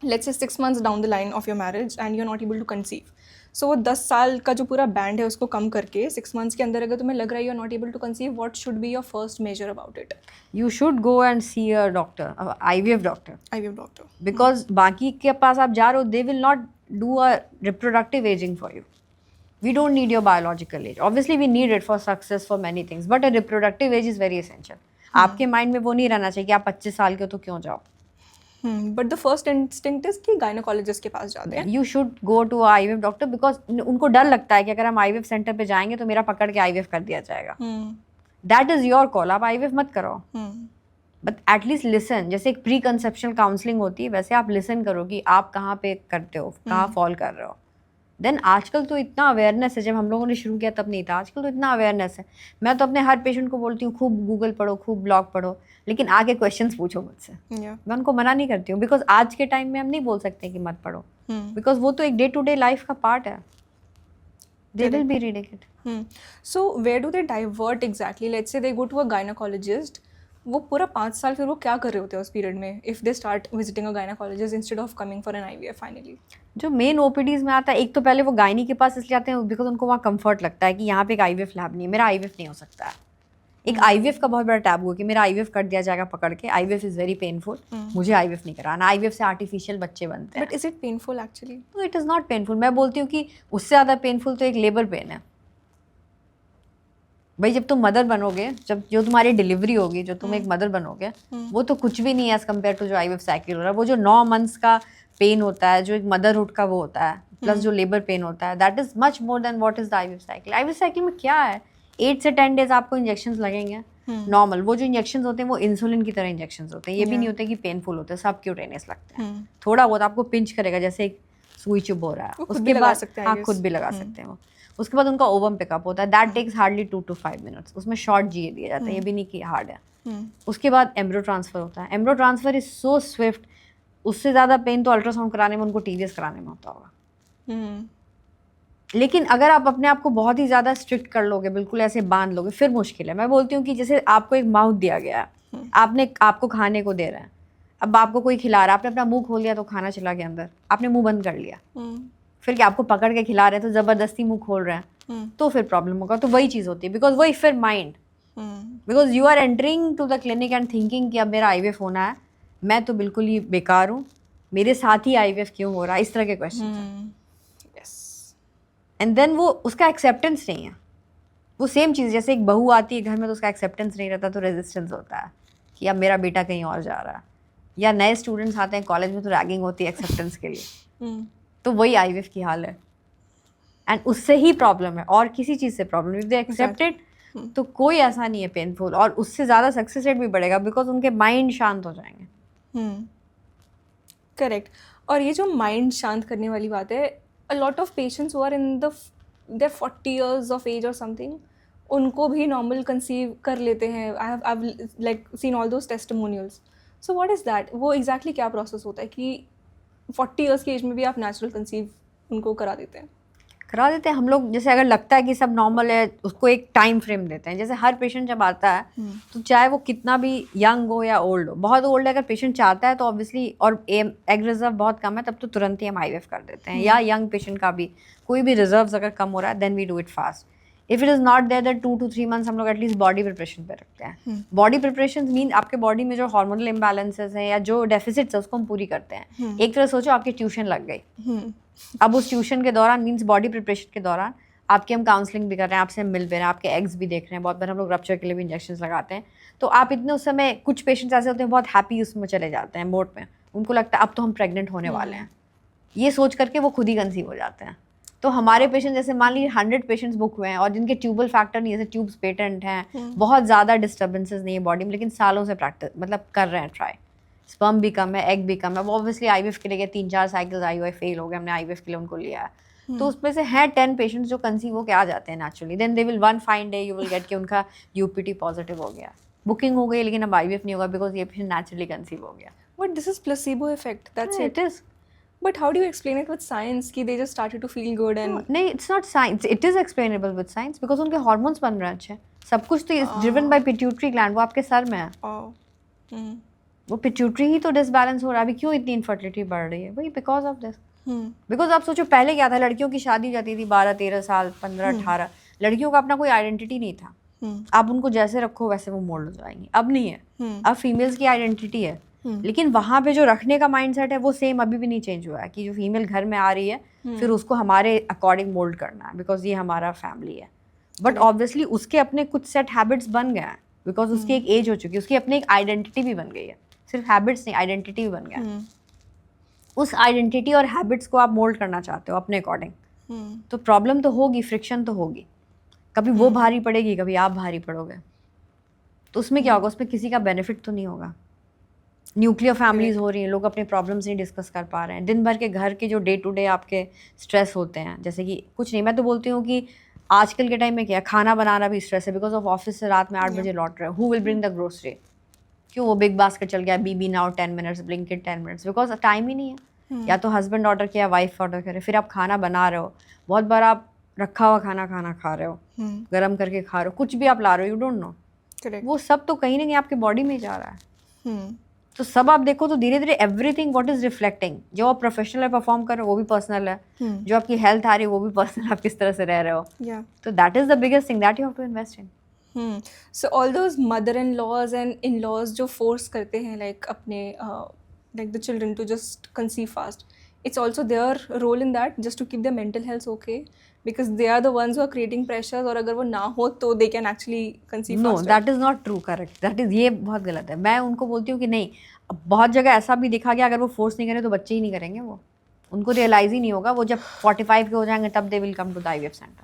let's say 6 months down the line of your marriage and you are not able to conceive, so वो 10 साल का जो पूरा बैंड है उसको कम करके 6 months के अंदर अगर तुम्हें लग रहा है you are not able to conceive, what should be your first major about it? You should go and see a doctor, IVF doctor, IVF doctor, because बाकी के पास आप जा रहे हो, they will not do a reproductive ageing for you. We don't need your biological age. Obviously, we need it for success for many things, but a reproductive age is very essential. आपके mind में वो नहीं रहना चाहिए कि आप 25 साल के हो तो क्यों जाओ. But the first instinct is कि गायनोकोलॉजिस्ट के पास जाते हैं. You should go to a IVF doctor because उनको डर लगता है कि अगर हम IVF सेंटर पे जाएंगे तो मेरा पकड़ के IVF कर दिया जाएगा. That is your call. आप IVF मत करो. But at least listen. जैसे एक प्री कंसेप्शनल काउंसलिंग होती है वैसे आप लिसन करो कि आप कहाँ पे करते हो, कहाँ फॉल कर रहे हो. देन आजकल तो इतना अवेयरनेस है, जब हम लोगों ने शुरू किया तब नहीं था, आजकल तो इतना अवेयरनेस है. मैं तो अपने हर पेशेंट को बोलती हूँ खूब गूगल पढ़ो, खूब ब्लॉग पढ़ो, लेकिन आगे क्वेश्चंस पूछो मुझसे. मैं उनको मना नहीं करती हूँ बिकॉज आज के टाइम में हम नहीं बोल सकते कि मत पढ़ो, बिकॉज वो तो एक डे टू डे लाइफ का पार्ट है. They will be reading it. So where do they divert exactly? Let's say they go to a gynaecologist, वो पूरा 5 साल फिर वो क्या कर रहे होते हैं उस पीरियड में if they start visiting a gynaecologist instead of coming for an IVF finally? जो मेन OPDs में आता है, एक तो पहले वो गायनी के पास इसलिए आते हैं बिकॉज उनको वहाँ कंफर्ट लगता है कि यहाँ पे एक IVF लैब नहीं है, मेरा IVF नहीं हो सकता है. एक IVF का बहुत बड़ा टैबू है कि मेरा IVF कर दिया जाएगा पकड़ के. IVF इज़ वेरी पेनफुल, मुझे IVF नहीं कराना. IVF से आर्टिफिशियल बच्चे बनते हैं. But is it painful actually? तो इट इज़ नॉट पेनफुल. मैं बोलती हूँ कि उससे ज़्यादा पेनफुल तो एक लेबर पेन है. भाई जब तुम मदर बनोगे, जब जो तुम्हारी डिलीवरी होगी, जो तुम एक मदर बनोगे, वो तो कुछ भी नहीं है एज कम्पेयर टू जो IVF साइकिल हो रहा है. वो जो 9 months का पेन होता है, जो एक मदरहुड का वो होता है, प्लस जो लेबर पेन होता है, that is much more than what is the IVF cycle. IVF cycle में क्या है, 8 से 10 days आपको इंजेक्शन लगेंगे नॉर्मल. वो जो इंजेक्शन होते हैं वो इंसुलिन की तरह इंजेक्शन होते हैं. ये भी नहीं होते कि पेनफुल होते हैं, सब क्यूटेनियस लगते हैं. थोड़ा बहुत आपको पिंच करेगा जैसे एक सुई चुभ हो रहा है, उसके बाद हाँ खुद भी लगा सकते हैं वो. उसके बाद उनका ओवम पिकअप होता है, that takes hardly 2 to 5 minutes. उसमें शॉर्ट GA दिया जाता है, ये भी नहीं कि हार्ड है. उसके बाद एम्ब्रो ट्रांसफर होता है. एम्ब्रो ट्रांसफर इज सो स्विफ्ट. उससे ज़्यादा पेन तो अल्ट्रासाउंड कराने में उनको TVS कराने में होता होगा. लेकिन अगर आप अपने आप को बहुत ही ज़्यादा स्ट्रिक्ट कर लोगे, बिल्कुल ऐसे बांध लोगे, फिर मुश्किल है. मैं बोलती हूँ कि जैसे आपको एक माउथ दिया गया है, आपको खाने को दे रहे हैं, अब आपको कोई खिला रहा है, आपने अपना मुंह खोल दिया तो खाना चला गया अंदर, आपने मुंह बंद कर लिया, फिर क्या आपको पकड़ के खिला रहे हैं तो ज़बरदस्ती मुंह खोल रहे हैं, तो फिर प्रॉब्लम होगा. तो वही चीज़ होती है बिकॉज वही फिर mind, because you are entering to the clinic and thinking कि अब मेरा IVF होना है, मैं तो बिल्कुल ही बेकार हूँ, मेरे साथ ही IVF क्यों हो रहा है, इस तरह के क्वेश्चन. एंड देन वो उसका एक्सेप्टेंस नहीं है. वो सेम चीज़ जैसे एक बहू आती है घर में तो उसका एक्सेप्टेंस नहीं रहता तो रेजिस्टेंस होता है कि अब मेरा बेटा कहीं और जा रहा है. या नए स्टूडेंट्स आते हैं कॉलेज में तो रैगिंग होती है एक्सेप्टेंस के लिए. तो वही IVF की हाल है. एंड उससे ही प्रॉब्लम है और किसी चीज़ से प्रॉब्लम. इफ दे एक्सेप्टेड तो कोई ऐसा नहीं है पेनफुल, और उससे ज़्यादा सक्सेस रेट भी बढ़ेगा बिकॉज उनके माइंड शांत हो जाएंगे. करेक्ट. और ये जो माइंड शांत करने वाली बात है, a lot of patients who are in their 40 years of age or something, उनको भी नॉर्मल कंसीव कर लेते हैं. I've like seen all those testimonials. So what is that? वो exactly क्या प्रोसेस होता है कि 40 years की एज में भी आप नेचुरल कंसीव उनको करा देते हैं? हम लोग. जैसे अगर लगता है कि सब नॉर्मल है, उसको एक टाइम फ्रेम देते हैं. जैसे हर पेशेंट जब आता है तो चाहे वो कितना भी यंग हो या ओल्ड हो, बहुत ओल्ड है अगर पेशेंट चाहता है तो ऑब्वियसली, और एग रिजर्व बहुत कम है तब तो तुरंत ही हम IVF कर देते हैं. या यंग पेशेंट का भी कोई भी रिजर्व्स अगर कम हो रहा है then we do it fast. If it is not there that 2 to 3 months हम लोग एटलीस्ट बॉडी प्रिपरेशन पे रखते हैं. बॉडी प्रिपरेशन मीन आपके बॉडी में जो हार्मोनल इम्बैलेंसेस हैं या जो डेफिसिट्स है उसको हम पूरी करते हैं. एक तरह सोचो आपकी ट्यूशन लग गई. अब उस ट्यूशन के दौरान मीन्स बॉडी प्रिपरेशन के दौरान आपकी हम काउंसलिंग भी कर रहे हैं, आपसे मिल भी रहे हैं, आपके एग्स भी देख रहे हैं. बहुत बार हम लोग रप्चर के लिए भी इंजेक्शन लगाते हैं. तो आप इतने उस समय, कुछ पेशेंट्स ऐसे होते हैं बहुत हैप्पी उसमें चले जाते हैं मोड में, उनको लगता है अब तो हम प्रेग्नेंट होने वाले हैं, ये सोच करके वो खुद ही कंसीव हो जाते हैं. तो हमारे पेशेंट जैसे मान लीजिए 100 पेशेंट्स बुक हुए हैं और जिनके ट्यूबल फैक्टर नहीं, जैसे ट्यूब्स पेटेंट हैं, बहुत ज़्यादा डिस्टर्बेंसेस नहीं है बॉडी में, लेकिन सालों से प्रैक्टिस मतलब कर रहे हैं ट्राई, स्पर्म भी कम है, एग भी कम है, वो ऑब्वियसली IVF के लिए 3-4 साइकिल्स IVF फेल हो गए, हमने IVF के लिए उनको लिया है. तो उसमें से हैं 10 पेशेंट्स जो कंसीव होकर आ जाते हैं naturally. Then they will one fine day you will get कि उनका UPT पॉजिटिव हो गया, बुकिंग हो गई, लेकिन अब IVF नहीं होगा बिकॉज ये पेशेंट नेचुरली कंसीव हो गया. But this is placebo effect, that's it is. But how do you explain it with science? Ki they just started to feel good and नहीं, it's not science. It is explainable with science because उनके hormones बन रहे हैं अच्छे. सब कुछ तो is driven by pituitary gland. वो आपके सर में है. oh, hmm. वो पिट्यूटरी ही तो डिसबैलेंस हो रहा है. अभी क्यों इतनी इनफर्टिलिटी बढ़ रही है? वही बिकॉज ऑफ दिस. बिकॉज आप सोचो पहले क्या था, लड़कियों की शादी हो जाती थी 12-13 साल, 15-18. लड़कियों का अपना कोई आइडेंटिटी नहीं था. आप उनको जैसे रखो वैसे वो मोल्ड हो जाएंगी. अब नहीं है. अब फीमेल्स की आइडेंटिटी है. लेकिन वहाँ पे जो रखने का माइंडसेट है वो सेम अभी भी नहीं चेंज हुआ है कि जो फीमेल घर में आ रही है फिर उसको हमारे अकॉर्डिंग मोल्ड करना है बिकॉज ये हमारा फैमिली है. बट ऑब्वियसली उसके अपने कुछ सेट हैबिट्स बन गए हैं बिकॉज उसकी एक एज हो चुकी है. उसकी अपनी एक आइडेंटिटी भी बन गई है. सिर्फ हैबिट्स नहीं, आइडेंटिटी भी बन गया. उस आइडेंटिटी और हैबिट्स को आप मोल्ड करना चाहते हो अपने अकॉर्डिंग, तो प्रॉब्लम तो होगी, फ्रिक्शन तो होगी. कभी वो भारी पड़ेगी, कभी आप भारी पड़ोगे. तो उसमें क्या होगा? उसमें किसी का बेनिफिट तो नहीं होगा. न्यूक्लियर फैमिलीज हो रही हैं, लोग अपने प्रॉब्लम्स नहीं डिस्कस कर पा रहे हैं. दिन भर के घर के जो डे टू डे आपके स्ट्रेस होते हैं, जैसे कि कुछ नहीं, मैं तो बोलती हूँ कि आजकल के टाइम में क्या खाना बनाना भी स्ट्रेस है बिकॉज ऑफ ऑफिस से रात में 8 बजे लौट रहे हो. Who will bring the grocery? क्यों वो बिग बास्केट चल गया, BB now 10 minutes, Blinkit 10 minutes, because time ही नहीं है. या तो हस्बैंड ऑर्डर किया, वाइफ ऑर्डर करे, फिर आप खाना बना रहे हो. बहुत बार आप रखा हुआ खाना खा रहे हो, गर्म करके खा रहे हो, कुछ भी आप ला रहे हो, यू डोंट नो. वो सब तो कहीं ना कहीं आपके बॉडी में जा रहा है. तो सब आप देखो तो धीरे धीरे एवरीथिंग व्हाट इज रिफ्लेक्टिंग. जो आप प्रोफेशनल है परफॉर्म कर रहे हो वो भी पर्सनल है. जो आपकी हेल्थ आ रही है वो भी पर्सनल. आप किस तरह से रह रहे हो. तो that is the biggest thing that you have to invest in. So all those mother-in-laws and in-laws जो force करते हैं like अपने like the children to just conceive fast, it's also their role in that just to keep their mental health okay because they are the ones who are creating pressures. और अगर वो ना हो तो they can actually conceive no, fast. That is not true. Correct, that is, ये बहुत गलत है. मैं उनको बोलती हूँ कि नहीं, बहुत जगह ऐसा भी देखा गया अगर वो फोर्स नहीं करें तो बच्चे ही नहीं करेंगे. वो उनको रियलाइज ही नहीं होगा. वो जब 45 के हो जाएंगे तब they will come to the IVF centre.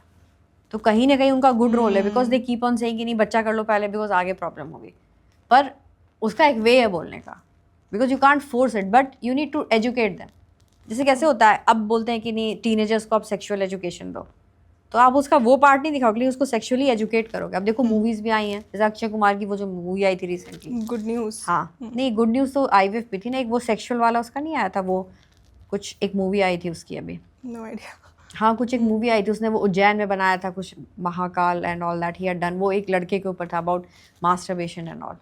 तो कहीं ना कहीं उनका गुड रोल है because they keep on saying कि नहीं बच्चा कर लो पहले बिकॉज आगे प्रॉब्लम होगी. पर उसका एक वे है बोलने का because you can't force it but you need to educate them. जैसे कैसे होता है, अब बोलते हैं कि नहीं टीनेजर्स को आप सेक्सुअल एजुकेशन दो, तो आप उसका वो पार्ट नहीं दिखाओगे लेकिन उसको सेक्सुअली एजुकेट करोगे. अब देखो मूवीज भी आई हैं, जैसे अक्षय कुमार की वो जो मूवी आई थी रिसेंटली, Good news. हाँ नहीं गुड न्यूज़ तो IVF भी थी ना. एक वो सेक्सुअल वाला उसका नहीं आया था, वो कुछ एक मूवी आई थी उसकी अभी. No idea. हाँ कुछ एक मूवी आई थी, उसने वो उज्जैन में बनाया था कुछ, Mahakal and all that he had done. वो एक लड़के के ऊपर था about masturbation and all,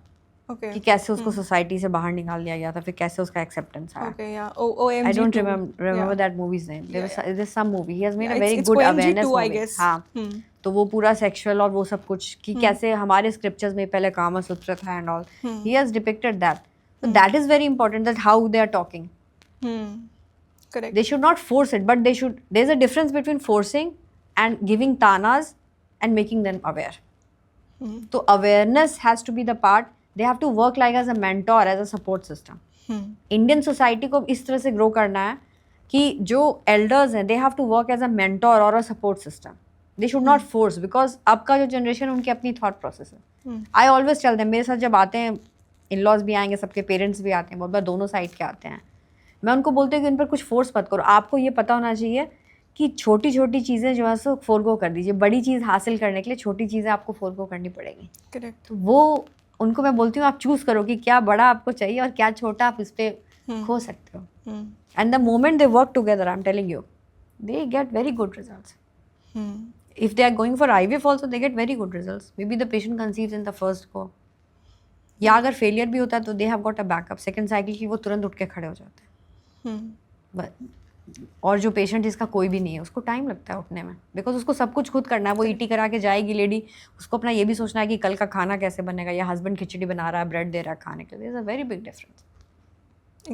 Okay. कि कैसे उसको सोसाइटी से बाहर निकाल दिया गया था, फिर कैसे उसका एक्सेप्टेंस आया. Okay, yeah. OMG. I don't 2. remember Yeah. that movie's name. There's some movie. He has made Yeah, a very it's good OMG awareness 2, I movie. guess. हाँ. तो वो पूरा सेक्सुअल और वो सब कुछ कि कैसे हमारे स्क्रिप्चर्स में पहले कामा सूत्र था and all. He has depicted that. So that is very important, that how they are talking. Correct. They should not force it, but they should. There's a difference between forcing and giving tanas and making them aware. So awareness has to be the part. They have to work like as a mentor, as a support system. Indian society को इस तरह से grow करना है कि जो elders हैं they have to work as a mentor और a support system. They should not force because अब का जो जनरेशन उनकी अपनी थॉट प्रोसेस है. आई ऑलवेज टेल देम, मेरे साथ जब आते हैं इन लॉज भी आएंगे, सबके पेरेंट्स भी आते हैं, बहुत बार दोनों साइड के आते हैं. मैं उनको बोलती हूँ कि इन पर कुछ फोर्स मत करो. आपको ये पता होना चाहिए कि छोटी छोटी चीज़ें जो है सो फोरगो कर दीजिए. बड़ी चीज़ हासिल करने के लिए छोटी चीज़ें आपको फोरगो करनी पड़ेगी. Correct. तो वो उनको मैं बोलती हूँ आप चूज़ करो कि क्या बड़ा आपको चाहिए और क्या छोटा आप इस पर खो सकते हो. And the moment they work together, I am telling you, they get very good results. If they are going for IVF also, they get very good results. Maybe the patient conceives in the first go. या अगर failure भी होता है तो they have got a backup. Second cycle की वो तुरंत उठ के खड़े हो जाते हैं. और जो पेशेंट जिसका कोई भी नहीं है उसको टाइम लगता है उठने में बिकॉज उसको सब कुछ खुद करना है. वो ET करा के जाएगी लेडी, उसको अपना ये भी सोचना है कि कल का खाना कैसे बनेगा, या हस्बैंड खिचड़ी बना रहा है, ब्रेड दे रहा है खाने के लिए. There is a very big difference.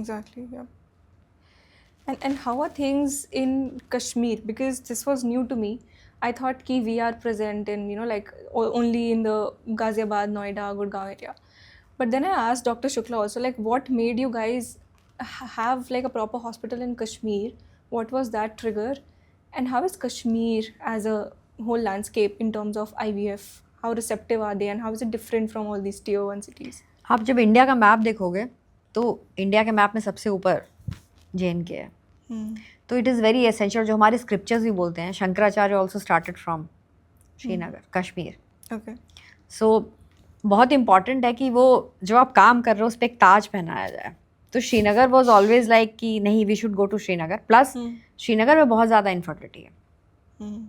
Exactly, yeah. And how are things in Kashmir? Because this was new to me. I thought ki we are present in, like only in the Ghaziabad, Noida, Gurgaon area. But then I asked Dr. Shukla also, like, what made you guys have like a proper hospital in Kashmir? What was that trigger? And how is Kashmir as a whole landscape in terms of IVF? How receptive are they and how is it different from all these tier 1 cities? आप जब India का map देखोगे तो India के map में सबसे ऊपर JNK है. तो इट इज़ वेरी एसेंशियल. जो हमारे स्क्रिप्चर्स भी बोलते हैं, Shankaracharya also started from Srinagar, Kashmir. Okay. सो बहुत इंपॉर्टेंट है कि वो जो आप काम कर रहे हो उस पर एक ताज पहनाया जाए. तो श्रीनगर वॉज ऑलवेज लाइक कि नहीं we should go to Srinagar, plus Srinagar में बहुत ज़्यादा इनफर्टिलिटी है।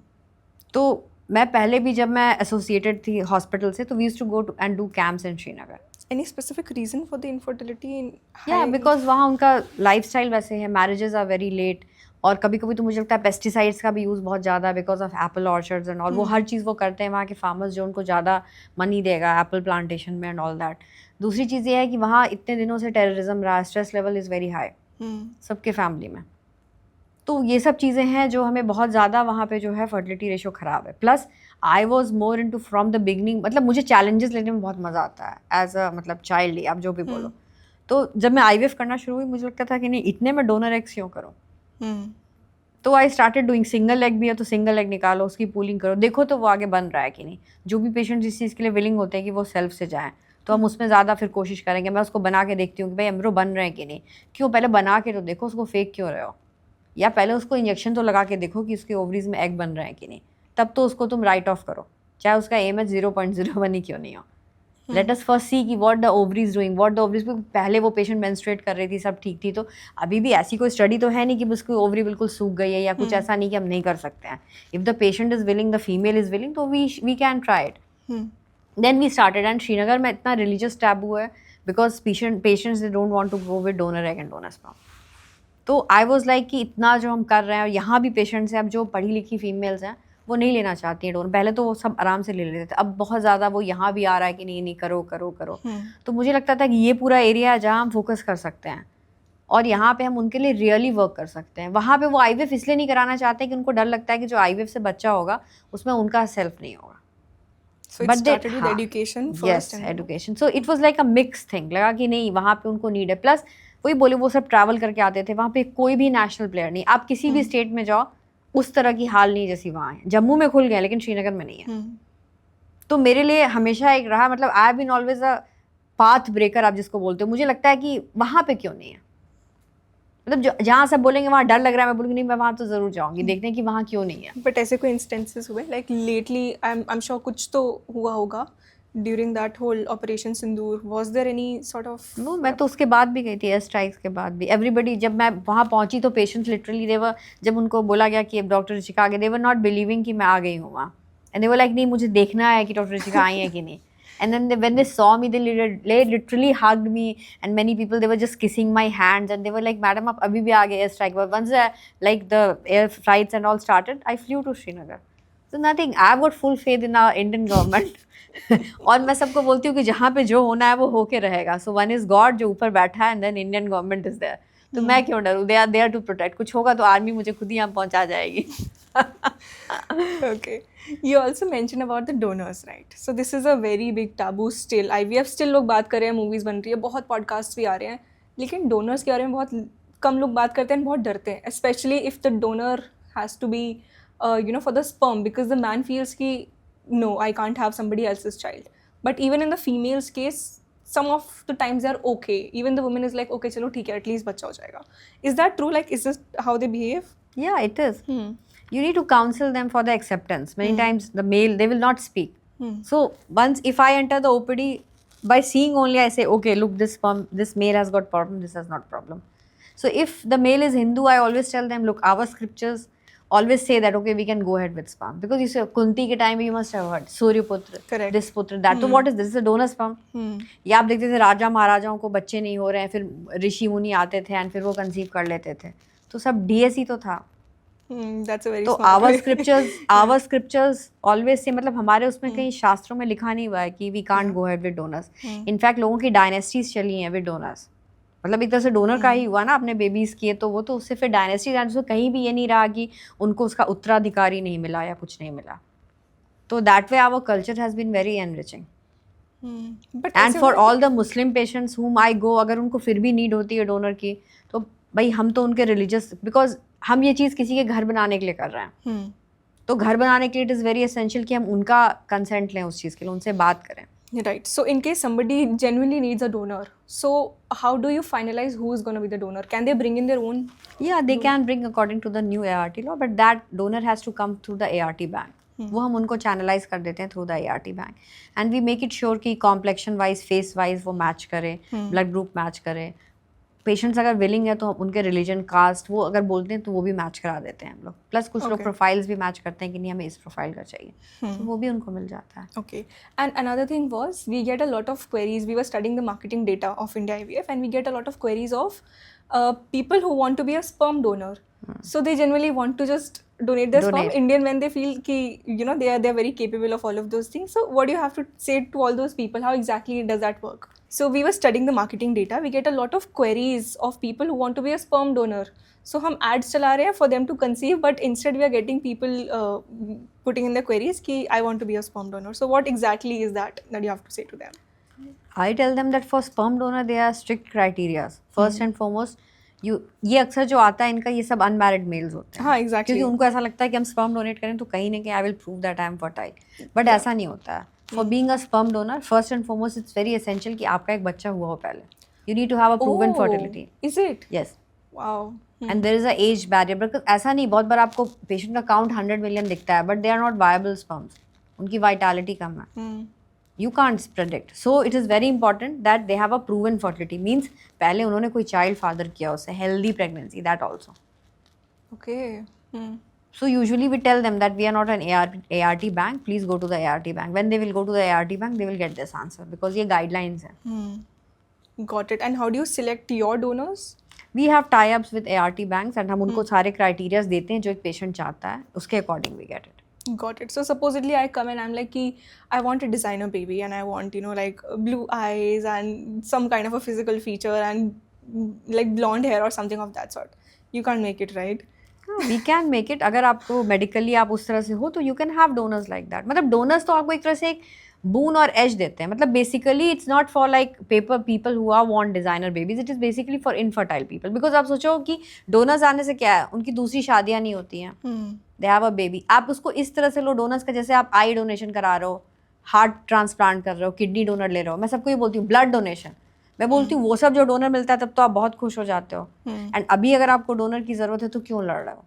तो मैं पहले भी जब मैं एसोसिएटेड थी हॉस्पिटल से, तो we used to go and do camps in Srinagar. Any specific reason for the infertility in या high- बिकॉज वहाँ उनका लाइफस्टाइल वैसे है, मैरिजेस आर वेरी लेट, और कभी कभी तो मुझे लगता है पेस्टिसाइड्स का भी यूज़ बहुत ज़्यादा है because of Apple orchards and all. वो हर चीज़ वो करते हैं वहाँ के फार्मर्स, जो उनको ज़्यादा मनी देगा एप्पल प्लांटेशन में एंड ऑल दैट। दूसरी चीज़ ये है कि वहाँ इतने दिनों से टेररिज्म रहा है, stress level is very high सबके फैमिली में। तो ये सब चीज़ें हैं जो हमें बहुत ज़्यादा वहाँ पे जो है फर्टिलिटी रेशो ख़राब है। Plus I was more into from the beginning, मतलब मुझे चैलेंजेस लेने में बहुत मज़ा आता है एज अ मतलब चाइल्ड ही, आप जो भी बोलो। तो जब मैं IVF करना शुरू हुई, मुझे लगता था कि नहीं इतने में डोनर एग्स क्यों करूँ। तो I started doing, single egg भी है तो सिंगल एग निकालो, उसकी पूलिंग करो, देखो तो वो आगे बन रहा है कि नहीं। जो भी पेशेंट जिस चीज़ के लिए विलिंग होते हैं कि वो सेल्फ से जाएँ, तो हम उसमें ज़्यादा फिर कोशिश करेंगे। मैं उसको बना के देखती हूँ कि भाई एम्ब्रो बन रहे हैं कि नहीं। क्यों, पहले बना के तो देखो, उसको फेक क्यों रहे हो, या पहले उसको इंजेक्शन तो लगा के देखो कि उसके ओवरीज में एग बन रहे हैं कि नहीं, तब तो उसको तुम राइट ऑफ करो, चाहे उसका AMH 0.01 ही क्यों नहीं हो। लेट अस फर्स्ट सी कि what the ovaries doing, what the ovaries. पहले वो पेशेंट मेंस्ट्रुएट कर रही थी, सब ठीक थी, तो अभी भी ऐसी कोई स्टडी तो है नहीं कि उसकी ओवरी बिल्कुल सूख गई है या कुछ ऐसा नहीं कि हम नहीं कर सकते हैं। If the patient is willing, the female is willing, तो we can try it. Then we started, and Srinagar में इतना रिलीजियस टैबू है because patients they don't want to go with donor egg and donor sperm. तो I was like कि इतना जो हम कर रहे हैं, और यहाँ भी पेशेंट्स हैं अब जो पढ़ी लिखी फीमेल्स हैं वो नहीं लेना चाहती हैं डोनर। पहले तो वो सब आराम से ले लेते थे, अब बहुत ज़्यादा वो यहाँ भी आ रहा है कि नहीं नहीं करो करो करो। तो मुझे लगता था कि ये पूरा एरिया है जहाँ हम फोकस कर सकते हैं और यहाँ पे हम उनके लिए रियली वर्क कर सकते हैं। वहाँ पे वो IVF इसलिए नहीं कराना चाहते कि उनको डर लगता है कि जो IVF से बच्चा होगा उसमें उनका सेल्फ नहीं होगा। So it started with education first. Yes, education. So it was like a mixed thing. लगा कि नहीं वहाँ पे उनको नीड है। प्लस वही बोले, वो सब ट्रैवल करके आते थे, वहाँ पे कोई भी नेशनल प्लेयर नहीं। आप किसी भी स्टेट में जाओ, उस तरह की हाल नहीं जैसी वहाँ है। जम्मू में खुल गया लेकिन श्रीनगर में नहीं है। तो मेरे लिए हमेशा एक रहा, मतलब I have been always a path breaker, आप जिसको बोलते हो। मुझे लगता है कि वहाँ पे क्यों नहीं है, मतलब जहाँ सब बोलेंगे वहाँ डर लग रहा है, मैं बोलूँगी नहीं मैं वहाँ तो ज़रूर जाऊँगी, देखते हैं कि वहाँ क्यों नहीं है। बट ऐसे कोई इंस्टेंसेस हुए like lately, I am sure कुछ तो हुआ होगा during that whole operation Sindoor, was there any sort of? No, मैं तो उसके बाद भी गई थी, एयर स्ट्राइक्स के बाद भी। एवरीबडी, जब मैं वहाँ पहुँची तो पेशेंट्स लिटरली देवर, जब उनको बोला गया कि अब डॉक्टर ऋषिका आ गए, देवर नॉट बिलीविंग कि मैं आ गई हूँ वहाँ। एंड देवर लाइक नहीं मुझे देखना है कि डॉक्टर ऋषिका आई है कि नहीं। And then when they saw me, they literally hugged me, and many people, they were just kissing my hands, and they were like, "Madam, आप अभी भी आ गए air strike." But once like the air flights and all started, I flew to Srinagar. So nothing. I've got full faith in our Indian government. और मैं सबको बोलती हूँ कि जहाँ पे जो होना है वो होके रहेगा. So one is God जो ऊपर बैठा है, and then Indian government is there. तो मैं क्यों डरूँ? They are there to protect. कुछ होगा तो आर्मी मुझे खुद ही यहाँ पहुँचा जाएगी. Okay. You also mentioned about the donors, right? So this is a very big taboo still. IVF still लोग बात कर रहे हैं, movies बन रही है, बहुत podcasts भी आ रहे हैं, लेकिन donors के बारे में बहुत कम लोग बात करते हैं, बहुत डरते हैं, especially if the donor has to be, for the sperm, because the man feels कि no, I can't have somebody else's child. But even in the female's case, some of the times they are okay. Even the woman is like, okay, चलो ठीक है, at least बच्चा हो जाएगा. Is that true? Like, is this how they behave? Yeah, it is. You need to counsel them for the acceptance. Many times the male, they will not speak. So once, if I enter the OPD, by seeing only I say, okay, look, this male has got problem, this has not problem. So if the male is Hindu, I always tell them, look, our scriptures always say that, okay, we can go ahead with sperm. Because you say, Kunti ke time you must have heard, Surya Putra, Correct. this Putra, that. So what is this? This is a donor sperm. या आप देखते थे राजा महाराजाओं को बच्चे नहीं हो रहे हैं, फिर ऋषि मुनि आते थे एंड फिर वो कंसीव कर लेते थे, तो सब DSE तो था। That's a very तो smart way. our scriptures always say, मतलब हमारे उसमें कहीं शास्त्रों में लिखा नहीं हुआ है कि we can't go ahead with donors. In fact लोगों की डायनेस्टीज चली हैं विद डोनर्स, मतलब एक तरह से डोनर का ही हुआ ना, अपने बेबीज किए तो वो तो उससे फिर डायनेस्टी, उसमें कहीं भी ये नहीं रहा कि उनको उसका उत्तराधिकारी नहीं मिला या कुछ नहीं मिला। तो that way our culture has been very enriching. But and ऐसे फॉर हुआ all the Muslim patients whom I गो, अगर उनको फिर भी नीड होती है डोनर की, तो भाई हम तो उनके रिलीजियस, बिकॉज हम ये चीज़ किसी के घर बनाने के लिए कर रहे हैं, तो घर बनाने के लिए इट इज़ वेरी एसेंशियल कि हम उनका कंसेंट लें उस चीज़ के लिए, उनसे बात करें। Right. So in case somebody genuinely needs a donor, so how do you finalize who is going to be the donor? Can they bring in their own? Yeah, they can bring according to the new ART law, but that donor has to come through the ART bank. वो हम उनको channelise कर देते हैं through the ART bank, and we make it sure कि complexion wise, face wise वो match करे, blood group match करे, पेशेंट्स अगर विलिंग है तो उनके रिलीजन, कास्ट, वो अगर बोलते हैं तो वो भी मैच करा देते हैं हम लोग। प्लस कुछ लोग Okay. प्रोफाइल्स भी मैच करते हैं कि नहीं हमें इस प्रोफाइल का चाहिए, तो वो भी उनको मिल जाता है। Okay. And another thing was we get a lot of queries. We were studying the marketing data of India IVF, and we get a lot of queries of people who want to be a sperm donor. So they generally want to just donate their sperm Donate. Indian when they feel ki, you know, they're very capable of all of those things. So what do you have to say to all those people? How exactly does that work? So we were studying the marketing data. We get a lot of queries of people who want to be a sperm donor. So हम ads चला रहे हैं for them to conceive, but instead we are getting people putting in their queries कि I want to be a sperm donor. So what exactly is that you have to say to them? I tell them that for sperm donor there are strict criteria. First and foremost, ये अक्सर जो आता है इनका, ये सब unmarried mails होते हैं। हाँ, exactly. क्योंकि उनको ऐसा लगता है कि हम स्पर्म डोनेट करें तो कहीं ना कहीं I will prove that I am fertile, but ऐसा नहीं होता है। For being a sperm donor, first and foremost it's very essential कि आपका एक बच्चा हुआ हो पहले। You need to have a proven fertility. Is it? Yes, Wow. And there is a age barrier, because ऐसा नहीं, बहुत बार आपको पेशेंट का काउंट 100 मिलियन दिखता है but they are not viable sperms, उनकी वाइटैलिटी कम है। You can't predict. So it is very important that they have a proven fertility. Means पहले उन्होंने कोई child father किया उससे, healthy pregnancy, that also. Okay. So usually we tell them that we are not an ART bank. Please go to the ART bank. When they will go to the ART bank, they will get this answer because ये guidelines हैं. Got it. And how do you select your donors? We have tie-ups with ART banks and हम उनको सारे criteria देते हैं जो एक patient चाहता है, उसके according we get it. Got it. So supposedly I come and I'm like, I want a designer baby and I want, you know, like blue eyes and some kind of a physical feature and like blonde hair or something of that sort. You can't make it, right? We can make it. अगर आपको medically आप उस तरह से हो तो you can have donors like that. मतलब donors तो आपको एक तरह से एक boon और edge देते हैं। मतलब basically it's not for like people who are want designer babies. It is basically for infertile people. Because आप सोचो कि donors आने से क्या है, उनकी दूसरी शादियाँ नहीं होती हैं। They have a baby. आप उसको इस तरह से लो डोनर्स का, जैसे आप आई डोनेशन करा रहे हो, हार्ट ट्रांसप्लांट कर रहे हो, किडनी डोनर ले रहे हो। मैं सबको ये बोलती हूँ ब्लड डोनेशन, मैं बोलती हूँ वो सब जो डोनर मिलता है तब तो आप बहुत खुश हो जाते हो। एंड अभी अगर आपको डोनर की ज़रूरत है तो क्यों लड़ रहे हो?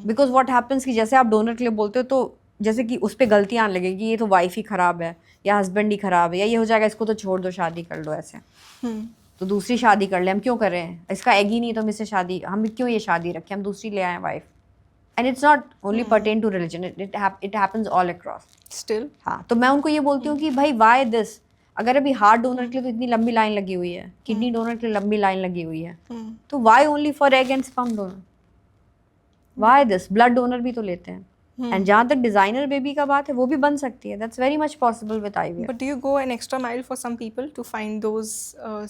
बिकॉज व्हाट हैपन्स कि जैसे आप डोनर के लिए बोलते हो तो जैसे कि उस पर गलतियाँ आने लगेगी, ये तो वाइफ ही ख़राब है या हस्बैंड ही ख़राब है या ये हो जाएगा, इसको तो छोड़ दो, शादी कर लो, ऐसे तो दूसरी शादी कर ले, हम क्यों करें, इसका एग ही नहीं तो हम इससे शादी, हम क्यों ये शादी रखें, हम दूसरी ले आए wife. And it's not only pertain to religion, it happens all across. Still? हाँ, तो मैं उनको ये बोलती हूँ कि भाई why this? अगर अभी हार्ट डोनर के लिए तो इतनी लंबी लाइन लगी हुई है, किडनी डोनर के लिए लंबी लाइन लगी हुई है, तो why only for egg and sperm donor? Why this? Blood donor भी तो लेते हैं। एंड जहाँ तक डिजाइनर बेबी का बात है वो भी बन सकती है, that's very much possible with IVF. But do you go an extra mile for some people to find those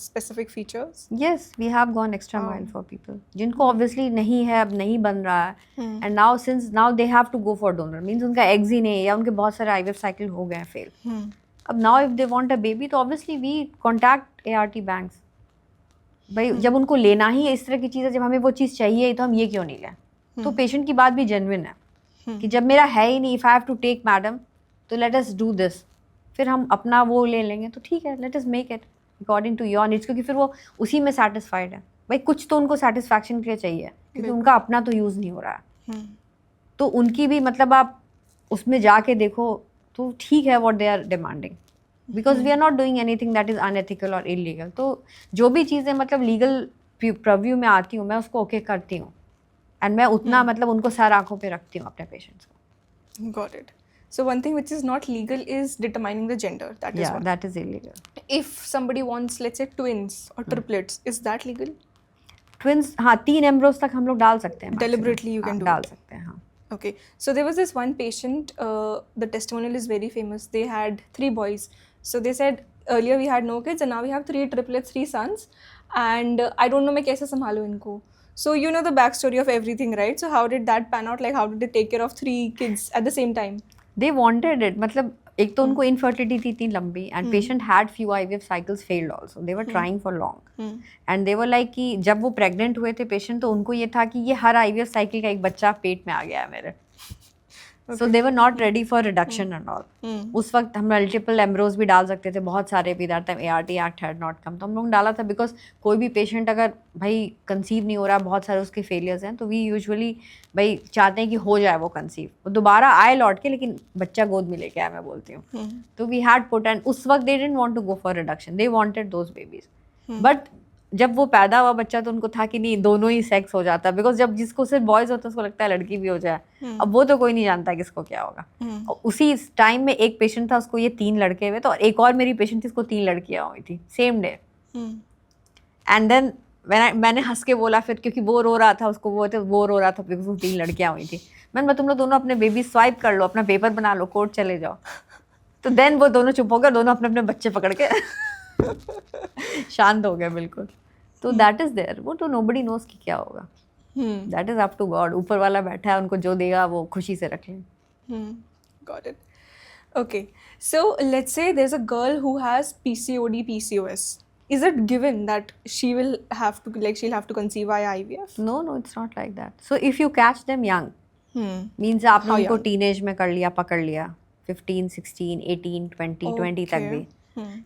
specific features? Yes, we have gone extra mile for people जिनको obviously नहीं है, अब नहीं बन रहा है, and now since now they have to go for donor, means उनका eggs ही नहीं है या उनके बहुत सारे IVF cycle हो गए हैं fail. अब now if they want a baby तो obviously we contact ART banks. भाई जब उनको लेना ही है इस तरह की चीज़ है, जब हमें वो चीज़ चाहिए तो हम ये क्यों नहीं लें? तो पेशेंट की बात भी जेन्युइन है कि जब मेरा है ही नहीं, if I have to take madam तो लेट अस डू दिस, फिर हम अपना वो ले लेंगे तो ठीक है, let us make it according to your needs, क्योंकि फिर वो उसी में सेटिस्फाइड है। भाई कुछ तो उनको सेटिस्फैक्शन के लिए चाहिए क्योंकि उनका अपना तो यूज़ नहीं हो रहा है, तो उनकी भी मतलब आप उसमें जाके देखो तो ठीक है what they are demanding, because we are not doing anything that is unethical और इलीगल। तो जो भी चीज़ें मतलब लीगल प्रव्यू में आती हूँ मैं उसको ओके करती हूँ, एंड मैं उतना मतलब उनको सर आंखों पे रखती हूँ अपने पेशेंट्स को। Got it. So one thing which is not legal is determining the gender. That is one. That is illegal. If somebody wants, let's say, twins or triplets, is that legal? Twins, हाँ 3 Ambrose तक हम लोग डाल सकते हैं। Deliberately you can do डाल it. सकते हैं, हाँ। Okay. So there was this one patient, the testimonial is very famous. They had 3 boys. So they said earlier we had no kids and now we have 3 triplets, 3 sons. And I don't know मैं कैसे संभालूँ इनको. So you know the backstory of everything, right? So how did that pan out? Like how did they take care of 3 kids at the same time? They wanted it. मतलब एक तो उनको infertility थी इतनी लंबी, and patient had few IVF cycles failed also. They were trying for long. And they were like कि जब वो pregnant हुए थे patient तो उनको ये था कि ये हर IVF cycle का एक बच्चा पेट में आ गया है मेरे. So they were not ready for reduction and all. उस वक्त हम multiple embryos भी डाल सकते थे, बहुत सारे भी, that time ART Act had not come. तो हम लोग डाला था because कोई भी patient अगर भाई conceive नहीं हो रहा, बहुत सारे उसके failures हैं, तो we usually भाई चाहते हैं कि हो जाए वो conceive, वो दोबारा आए लौट के, लेकिन बच्चा गोद में लेके आए, मैं बोलती हूँ। तो we had put, and उस वक्त they didn't want to go for reduction, they wanted those babies. But जब वो पैदा हुआ बच्चा तो उनको था कि नहीं दोनों ही सेक्स हो जाता है, बिकॉज जब जिसको सिर्फ बॉयज होता है उसको लगता है लड़की भी हो जाए। अब वो तो कोई नहीं जानता किसको क्या होगा। और उसी टाइम में एक पेशेंट था उसको ये 3 लड़के हुए, तो और एक और मेरी पेशेंट थी उसको 3 लड़कियां हुई थी सेम डे। एंड देन मैंने हंस के बोला फिर, क्योंकि वो रो रहा था, उसको वो रो रहा था बिकॉज उसको 3 लड़कियां हुई थी। मैं तुम लोग दोनों अपने बेबी स्वाइप कर लो, अपना पेपर बना लो, कोर्ट चले जाओ। तो देन वो दोनों चुप हो गए, दोनों अपने अपने बच्चे पकड़ के शांत हो गए बिल्कुल। तो दैट इज देयर, वो तो नोबडी नोज कि क्या होगा। That is up to God, ऊपर वाला बैठा है, उनको जो देगा वो खुशी से रख लें। Got it. Okay. So let's say there's a girl who has PCOD, PCOS. Is it given that she'll have to conceive via IVF? No, it's not like that. So if you catch them young, means आपने How उनको young? Teenage में कर लिया, पकड़ लिया, 15, 16, 18, 20, 20 तक Okay. भी,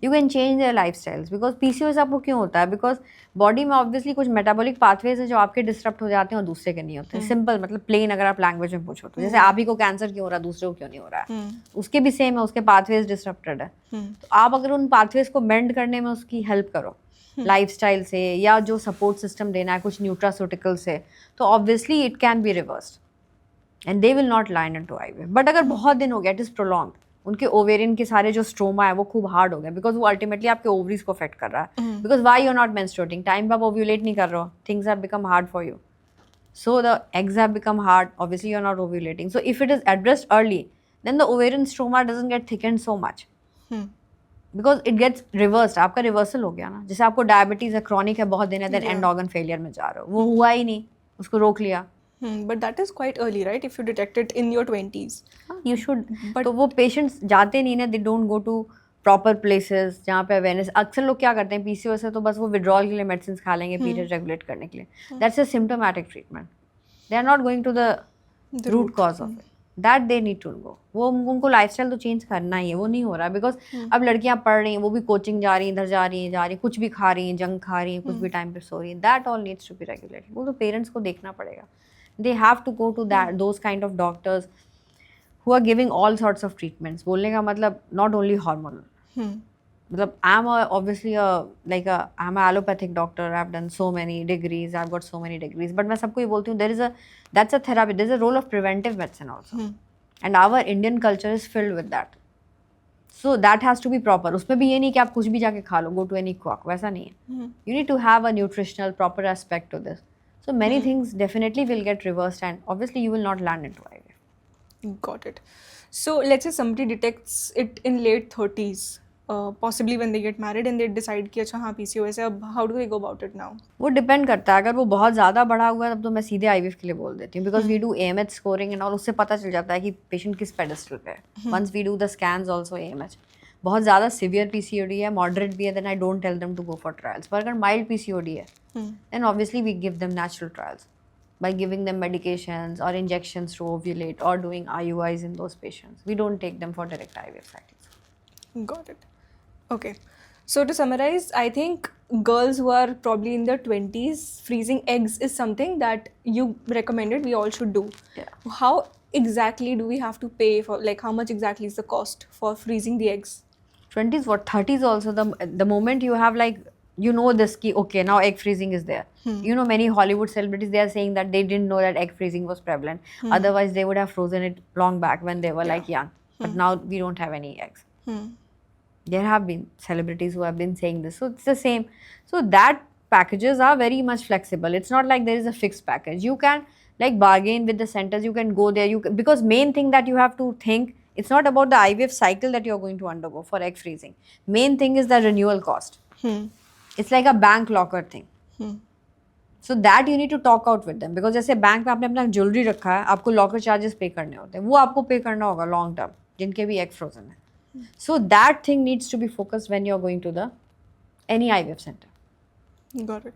you can change their life styles. Because PCOS आपको क्यों होता है? बिकॉज बॉडी में ऑब्वियसली कुछ मेटाबॉलिक पाथवेज है जो आपके डिस्टर्ब हो जाते हैं और दूसरे के नहीं होते। सिंपल, मतलब प्लेन अगर आप लैंग्वेज में पूछो तो, जैसे आप ही को कैंसर क्यों हो रहा है, दूसरे को क्यों नहीं हो रहा है, उसके भी सेम है, उसके पाथवेज डिस्टर्प्टेड है। तो आप अगर उन पाथवेज को मेंड करने में उसकी हेल्प करो लाइफस्टाइल से, या जो सपोर्ट सिस्टम देना है कुछ न्यूट्रास्यूटिकल से, तो obviously it can be reversed and they will not line into IVF. But अगर बहुत दिन हो गया, इट इज प्रोलॉन्ग्ड, उनके ओवेरियन के सारे जो स्ट्रोमा है वो खूब हार्ड हो गया, बिकॉज वो अल्टीमेटली आपके ओवरीज को अफेक्ट कर रहा है। Because why you are not menstruating, time पे आप ओव्यूलेट नहीं कर रहे हो, things have become hard for you, so the eggs have become hard, obviously you're not ovulating. So if it is addressed early, then the ovarian stroma doesn't get thickened so much, because it gets reversed. आपका reversal हो गया ना, जैसे आपको diabetes है, chronic है, बहुत दिन है, देन एंड ऑर्गन फेलियर में जा रहे हो, वो हुआ ही नहीं, उसको रोक लिया। But that is quite early, right? If you detect it in your 20s. You should, तो वो पेशेंट्स जाते नहीं ना, they don't go to proper places जहाँ पे अवेयरनेस। अक्सर लोग क्या करते हैं पीसीओएस है तो बस वो विड्रॉल के लिए मेडिसिन खा लेंगे पीरियड रेगुलेट करने के लिए, that's a symptomatic treatment, they are not going to the root cause of it, that they need to go. वो उनको लाइफस्टाइल तो चेंज करना ही है, वो नहीं हो रहा है। बिकॉज अब लड़कियां पढ़ रही हैं, वो भी कोचिंग जा रही हैं, इधर जा रही हैं, कुछ भी खा रही हैं, जंक खा रही हैं, कुछ भी टाइम पे सो रही हैं, that all needs to be regulated. वो तो पेरेंट्स को देखना पड़ेगा, they have to go to that those kind of doctors who are giving all sorts of treatments. बोलने का मतलब not only hormonal, मतलब I'm obviously I'm a allopathic doctor, I've done so many degrees, I've got so many degrees, but मैं सबको ये बोलती हूँ that's a therapy, there's a role of preventive medicine also, and our Indian culture is filled with that, so that has to be proper. उसमें भी ये नहीं कि आप कुछ भी जाके खा लो, go to any quack, वैसा नहीं है। You need to have a nutritional proper aspect to this. So many things definitely will get reversed, and obviously you will not land into IVF. Got it. So let's say somebody detects it in late 30s, possibly when they get married and they decide कि अच्छा हाँ PCOS है, अब how do they go about it now? वो depend करता है, अगर वो बहुत ज़्यादा बढ़ा हुआ है तब तो मैं सीधे IVF के लिए बोल देती हूँ, because we do AMH scoring and all, उससे पता चल जाता है कि पेशेंट किस पेडेस्टल पे है। Once we do the scans also AMH, बहुत ज़्यादा सीवियर PCOD है, मॉडरेट भी है, then I don't tell them to go for trials. पर अगर माइल्ड PCOD है then obviously we give them natural trials by giving them medications or injections to ovulate or doing IUIs in those patients. We don't take them for direct IVF cycles. Got it. Okay. So to summarize, I think girls who are probably in their 20s, freezing eggs is something that you recommended we all should do. Yeah. How exactly do we have to pay for, like how much exactly is the cost for freezing the eggs? 20s, what, 30s also, the moment you have like, you know this ki, okay, now egg freezing is there. You know, many Hollywood celebrities, they are saying that they didn't know that egg freezing was prevalent. Otherwise, they would have frozen it long back when they were like young. But now we don't have any eggs. There have been celebrities who have been saying this. So it's the same. So that packages are very much flexible. It's not like there is a fixed package. You can like bargain with the centers. You can go there. Because main thing that you have to think, it's not about the IVF cycle that you're going to undergo for egg freezing. Main thing is the renewal cost. It's like a bank locker thing. So that you need to talk out with them, because जैसे bank में आपने अपना jewellery रखा है, आपको locker charges पे करने होते हैं, वो आपको पे करना होगा लॉन्ग टर्म, जिनके भी एग फ्रोजन है। So that thing needs to be focused when you're going to the any IVF center. Got it.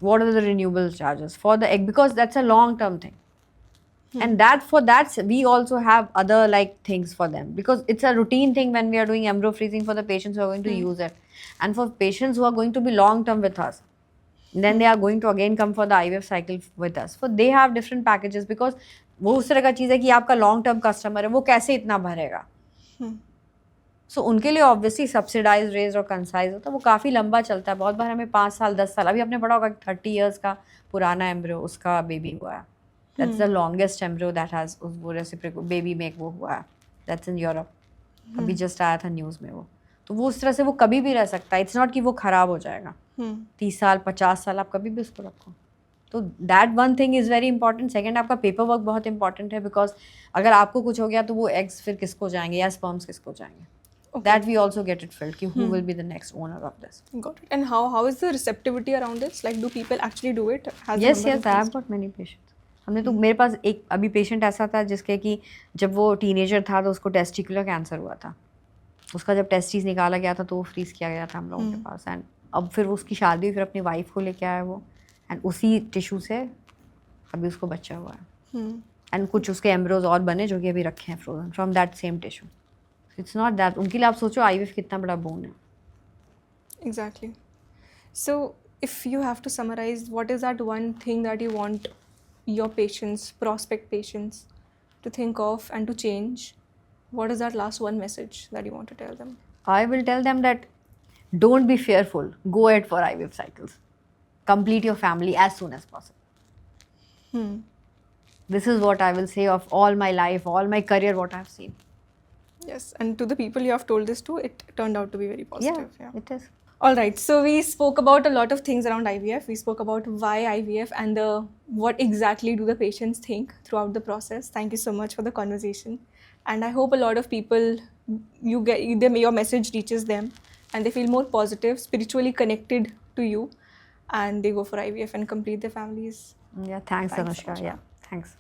What are the renewable charges for the egg? Because that's a long term thing. And that we also have other like things for them, because it's a routine thing when we are doing embryo freezing for the patients who are going to use it, and for patients who are going to be long term with us, then they are going to again come for the IVF cycle with us. For they have different packages, because वो उस तरह का चीज़ है कि आपका long term customer है, वो कैसे इतना भरेगा। सो उनके लिए ऑब्वियसली सब्सिडाइज रेज और कंसाइज होता है, वो काफ़ी लंबा चलता है. बहुत बार हमें 5 साल 10 साल, अभी आपने पढ़ा होगा 30 ईयर्स का पुराना एम्ब्रियो उसका बेबी हुआ है. That's the longest embryo that has वो रेसिप्रोकेट बेबी मेक वो हुआ है. That's in Europe. अभी जस्ट आया था न्यूज़ में वो. तो वो उस तरह से वो कभी भी रह सकता है. इट्स नॉट कि वो ख़राब हो जाएगा. 30 साल 50 साल आप कभी भी उसको रखो. तो that one thing is very important. Second, आपका पेपर वर्क बहुत इंपॉर्टेंट है, बिकॉज अगर आपको कुछ हो गया तो वो एग्स फिर किसको जाएंगे या स्पर्म्स किसको जाएंगे. That we also get it filled कि who will be the next owner of this. Got it. And how is the receptivity around this? Like, do people actually do it? Has the Yes, number yes, I have increased? got many patients. हमने तो मेरे पास एक अभी patient ऐसा था जिसके कि जब वो टीनेजर था तो उसको टेस्टिकुलर कैंसर हुआ था. उसका जब टेस्टिस निकाला गया था तो वो फ्रीज किया गया था हम लोगों के पास. एंड अब फिर उसकी शादी हुई, फिर अपनी वाइफ को लेके आया वो. एंड उसी टिश्यू से अभी उसको बच्चा हुआ है. एंड कुछ उसके एम्ब्रोज और बने जो कि अभी रखे हैं frozen from that same tissue. It's not that. उनके लिए आप सोचो आईवीएफ कितना बड़ा बोन है. Exactly. So, if you have to summarize, what is that one thing that you want your patients, prospect patients, to think of and to change? What is that last one message that you want to tell them? I will tell them that don't be fearful. Go ahead for IVF cycles. Complete your family as soon as possible. This is what I will say of all my life, all my career, what I have seen. Yes, and to the people you have told this to, it turned out to be very positive. Yeah, it is. All right, so we spoke about a lot of things around IVF. We spoke about why IVF and what exactly do the patients think throughout the process. Thank you so much for the conversation, and I hope a lot of people your message reaches them and they feel more positive, spiritually connected to you, and they go for IVF and complete their families. Yeah, thanks Thanks so Anushka. much. Yeah, thanks.